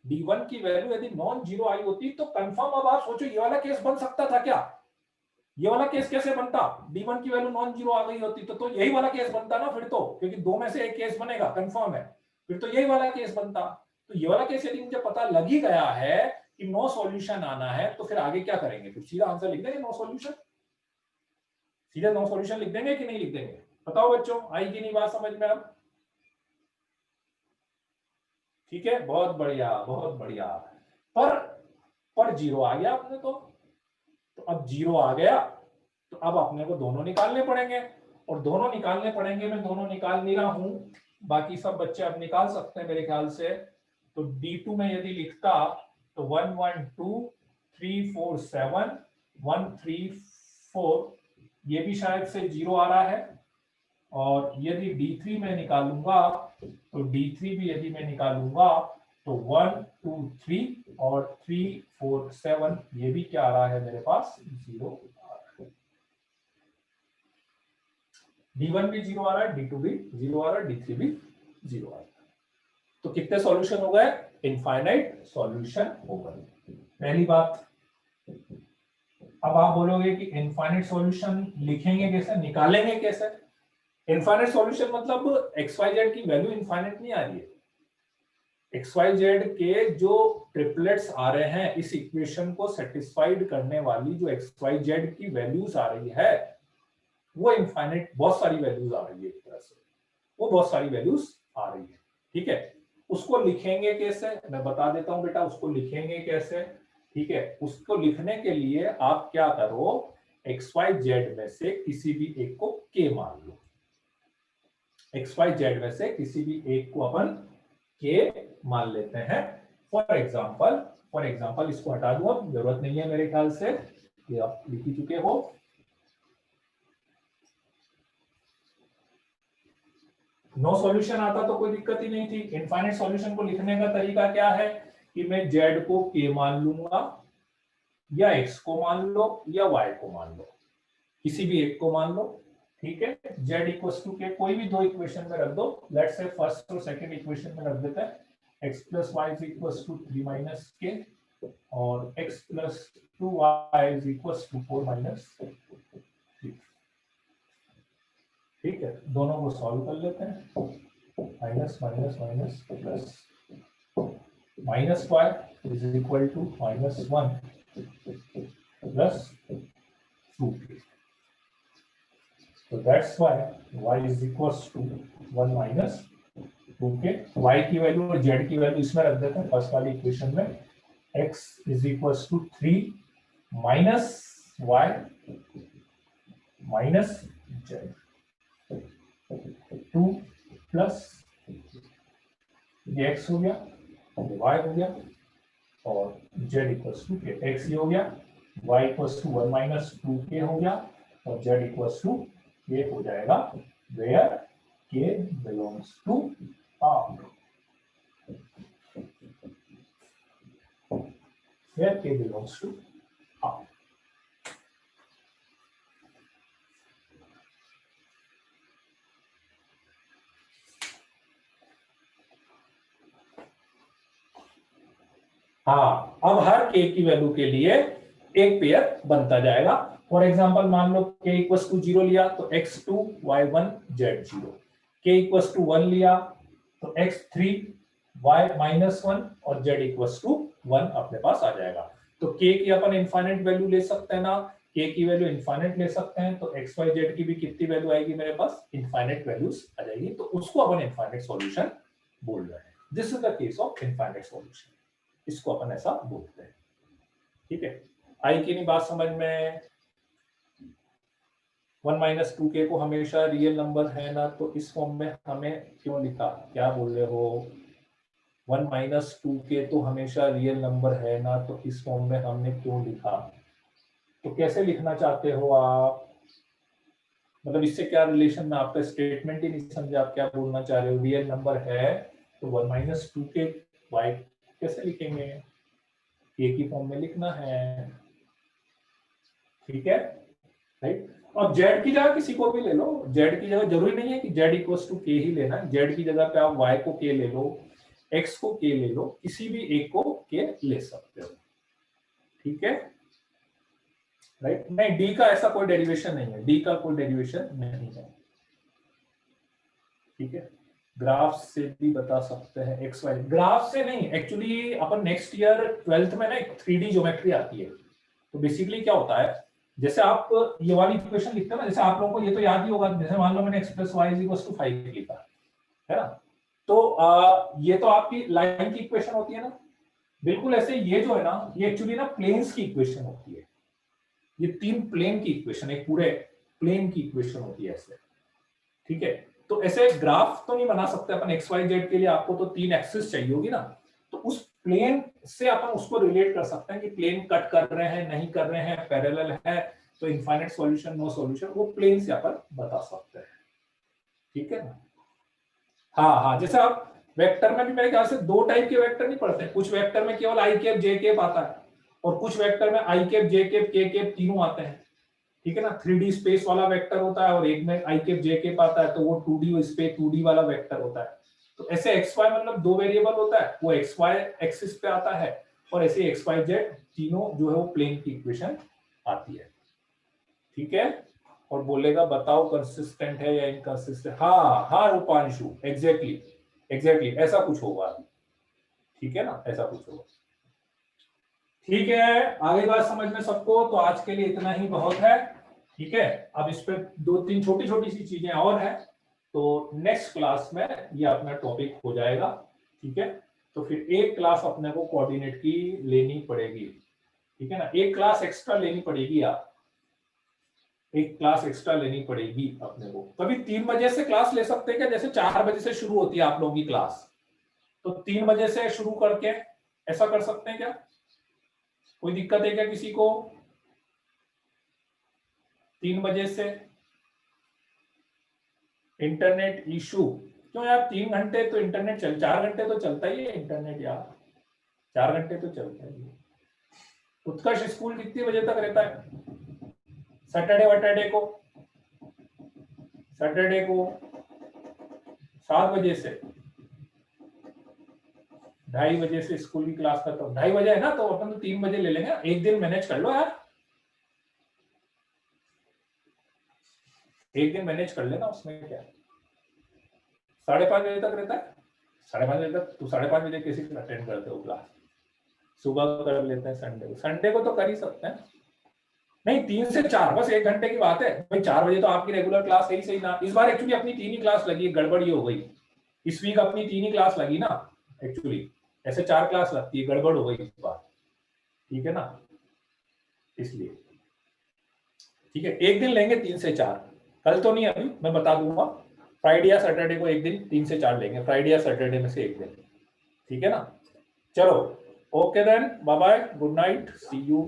D1 की वैल्यू यदि नॉन जीरो आई होती तो कंफर्म, अब आप सोचो ये वाला केस बन सकता था क्या, ये वाला केस कैसे बनता, D1 की वैल्यू नॉन जीरो आ गई होती तो यही वाला केस बनता ना फिर तो, क्योंकि दो में से एक केस बनेगा कंफर्म है, फिर तो यही वाला केस बनता। तो ये वाला केस यदि मुझे पता लग ही गया है कि नो सॉल्यूशन आना है तो फिर आगे क्या करेंगे, फिर सीधा आंसर लिख देंगे नो सॉल्यूशन, सीधा नो सॉल्यूशन लिख देंगे कि नहीं लिख देंगे, बताओ बच्चों, आई कि नहीं बात समझ में अब। ठीक है, बहुत बढ़िया बहुत बढ़िया। पर जीरो आ गया अपने तो अब जीरो आ गया तो अब अपने को दोनों निकालने पड़ेंगे, और दोनों निकालने पड़ेंगे, मैं दोनों निकाल नहीं रहा हूं, बाकी सब बच्चे अब निकाल सकते हैं मेरे ख्याल से। तो D2 में यदि लिखता तो 1 1 2 3 4 7 1 3 4, ये भी शायद से जीरो आ रहा है। और यदि D3 में निकालूंगा तो D3 भी यदि मैं निकालूंगा तो 1 2 3 और 3 4 7, ये भी क्या आ रहा है मेरे पास, जीरो आ रहा है। D1 भी जीरो आ रहा है, D2 भी जीरो आ रहा है, D3 भी जीरो आ रहा है। तो कितने सॉल्यूशन हो गए, इनफाइनाइट सॉल्यूशन हो गए, पहली बात। अब आप बोलोगे कि इनफाइनाइट सॉल्यूशन लिखेंगे कैसे, निकालेंगे कैसे? इनफाइनाइट सॉल्यूशन मतलब XYZ की वैल्यू इनफाइनाइट नहीं आ रही है। XYZ के जो ट्रिपलेट्स आ रहे हैं, इस इक्वेशन को सेटिस्फाइड करने वाली जो XYZ की वैल्यूज आ रही है वो इनफाइनाइट, बहुत सारी वैल्यूज आ रही है, एक तरह से वो बहुत सारी वैल्यूज आ रही है। ठीक है, उसको लिखेंगे कैसे, मैं बता देता हूं बेटा, उसको लिखेंगे कैसे। ठीक है, उसको लिखने के लिए आप क्या करो, XYZ में से किसी भी एक को K मान लो। XYZ में से किसी भी एक को अपन K मान लेते हैं। फॉर एग्जाम्पल इसको हटा दूं, अब जरूरत नहीं है मेरे ख्याल से, ये आप लिख ही चुके हो। नो सॉल्यूशन आता तो कोई दिक्कत ही नहीं थी। इनफाइनाइट सॉल्यूशन को लिखने का तरीका क्या है कि मैं Z को K मान लूंगा, या X को मान लो, या Y को मान लो, किसी भी एक को मान लो। ठीक है, Z इक्वल्स टू K, कोई भी दो इक्वेशन में रख दो। लेट्स से फर्स्ट और सेकंड इक्वेशन में रख देते हैं। X plus y is equals to 3 minus K, और X plus 2y is equals to 4 minus 3। ठीक है, दोनों को सॉल्व कर लेते हैं। Minus minus minus plus, minus y is equal to minus 1 plus 2K। So that's why y is equals to 1 minus 2K। y की value और z की वैल्यू इसमें रख देते हैं फर्स्ट वाली इक्वेशन में। x is equals to 3 minus y minus z, 2 plus ये x हो गया, ये y हो गया, और z equals to k। x ये हो गया, y equals to 1 minus 2K हो गया, और z इक्वल्स टू ये हो जाएगा where K belongs to R, where K belongs to R। हाँ, अब हर K की वैल्यू के लिए एक पेयर बनता जाएगा। फॉर एग्जाम्पल मान लो K इक्वल्स टू 0 लिया तो x2 y1 z0, K equals to 1 लिया तो x3 y माइनस 1 और z इक्वल्स टू 1 अपने पास आ जाएगा। तो K की अपन इनफाइनाइट वैल्यू ले सकते हैं ना, K की वैल्यू इनफाइनाइट ले सकते हैं, तो x y z की भी कितनी वैल्यू आएगी मेरे पास, इनफाइनाइट वैल्यूज आ जाएगी, तो उसको अपन इनफाइनाइट सॉल्यूशन बोल रहे हैं। This is the case of infinite solution, इसको अपन ऐसा बोलते हैं। ठीक है, आई की नहीं बात समझ में। 1 माइनस 2K को हमेशा रियल नंबर है ना, तो इस फॉर्म में हमें क्यों लिखा, क्या बोल रहे हो? 1 माइनस 2K तो हमेशा रियल नंबर है ना, तो इस फॉर्म में हमने क्यों लिखा? तो कैसे लिखना चाहते हो आप, मतलब इससे क्या रिलेशन में, आपका स्टेटमेंट ही नहीं समझे, आप क्या बोलना चाह रहे हो? रियल नंबर है तो 1 माइनस 2K y कैसे लिखेंगे, K की फॉर्म में लिखना है। ठीक है, राइट। अब z की जगह किसी को भी ले लो, z की जगह जरूरी नहीं है कि z इक्वल्स टू k ही लेना, z की जगह पे आप y को k ले लो, x को k ले लो, किसी भी एक को k ले सकते हो। ठीक है, राइट। नहीं, d का ऐसा कोई डेरिवेशन नहीं है, d का कोई डेरिवेशन नहीं है। ठीक है, ग्राफ से भी बता सकते हैं, एक्स वाई ग्राफ से नहीं, एक्चुअली अपन नेक्स्ट ईयर 12th में ना एक 3D ज्योमेट्री आती है। तो बेसिकली क्या होता है, जैसे आप ये वाली इक्वेशन लिखते हो ना, जैसे आप लोगों को ये तो याद ही होगा, जैसे मान लो मैंने x plus y is equal to 5 लिखा है ना, तो ये तो आपकी लाइन की इक्वेशन होती है ना, बिल्कुल ऐसे ये जो है ना, ये एक्चुअली ना प्लेन्स की इक्वेशन होती है। ये 3 प्लेन की इक्वेशन, एक पूरे प्लेन की इक्वेशन होती है ऐसे, ठीक है। तो ऐसे ग्राफ तो नहीं बना सकते अपन एक्स वाई जेड के लिए, आपको तो 3 एक्सिस चाहिए होगी ना, तो उस प्लेन से अपन उसको रिलेट कर सकते हैं कि प्लेन कट कर रहे हैं नहीं कर रहे हैं, पैरेलल है तो इनफाइनाइट सॉल्यूशन नो सॉल्यूशन, वो प्लेन से अपन बता सकते हैं, ठीक है ना। हाँ हाँ, जैसे आप वेक्टर में भी मेरे ख्याल से 2 टाइप के वेक्टर नहीं पढ़ते, कुछ वेक्टर में केवल आई कैप जे कैप आता है और कुछ वेक्टर में आई कैप जे कैप के कैप तीनों आते हैं, ठीक है ना। 3D स्पेस वाला वेक्टर होता है और एक में आई कैप जे कैप आता है, तो वो 2D स्पेस 2D वाला वेक्टर होता है। तो ऐसे एक्स वाई मतलब 2 वेरिएबल होता है, वो एक्स वाई एक्सिस पे आता है, और ऐसे एक्स वाई जेड तीनों जो है वो प्लेन की इक्वेशन आती है, ठीक है। और बोलेगा बताओ कंसिस्टेंट है या इनकंसिस्टेंट। हाँ हाँ रूपांशु, एग्जैक्टली ऐसा कुछ होगा, ठीक है ना, ऐसा कुछ होगा। ठीक है, आगे बात समझ में सबको, तो आज के लिए इतना ही बहुत है, ठीक है। अब इस पे 2-3 छोटी छोटी सी चीजें और है, तो नेक्स्ट क्लास में ये अपना टॉपिक हो जाएगा, ठीक है। तो फिर एक क्लास अपने को कोऑर्डिनेट की लेनी पड़ेगी, ठीक है ना, एक क्लास एक्स्ट्रा लेनी पड़ेगी, आप एक क्लास एक्स्ट्रा लेनी पड़ेगी अपने को। कभी 3 बजे से क्लास ले सकते हैं क्या, जैसे 4 बजे से शुरू होती है आप लोगों की क्लास, तो 3 बजे से शुरू करके ऐसा कर सकते हैं क्या, कोई दिक्कत है क्या किसी को? 3 बजे से इंटरनेट इशू क्यों यार, 3 घंटे तो इंटरनेट 4 घंटे तो चलता ही है इंटरनेट यार, 4 घंटे तो चलता ही है। उत्कर्ष स्कूल कितने बजे तक रहता है सैटरडे को 7 बजे से 2:30 बजे से स्कूल की क्लास खत्म, 2:30 बजे है ना, तो अपन तो 3 बजे ले लेंगे, एक दिन मैनेज कर लो यार, एक दिन मैनेज कर लेना, उसमें क्या। 5:30 बजे तक रहता है, 5:30 बजे तक, तो 5:30 बजे किसी को अटेंड करते हो क्लास, सुबह कर लेते हैं, संडे को तो कर ही सकते हैं, नहीं 3 से 4 बस 1 घंटे की बात है भाई, 4 बजे तो आपकी रेगुलर क्लास है सही ना। इस बार एक्चुअली अपनी 3 ही क्लास लगी, गड़बड़ ये हो गई, इस वीक अपनी 3 ही क्लास लगी ना एक्चुअली, ऐसे 4 क्लास लगती है, गड़बड़ हो गई इस बार, ठीक है ना, इसलिए ठीक है, एक दिन लेंगे 3 से 4, कल तो नहीं, अभी मैं बता दूंगा, फ्राइडे या सैटरडे को एक दिन 3 से 4 लेंगे, फ्राइडे या सैटरडे में से एक दिन, ठीक है ना। चलो okay then, bye bye, good night, see you.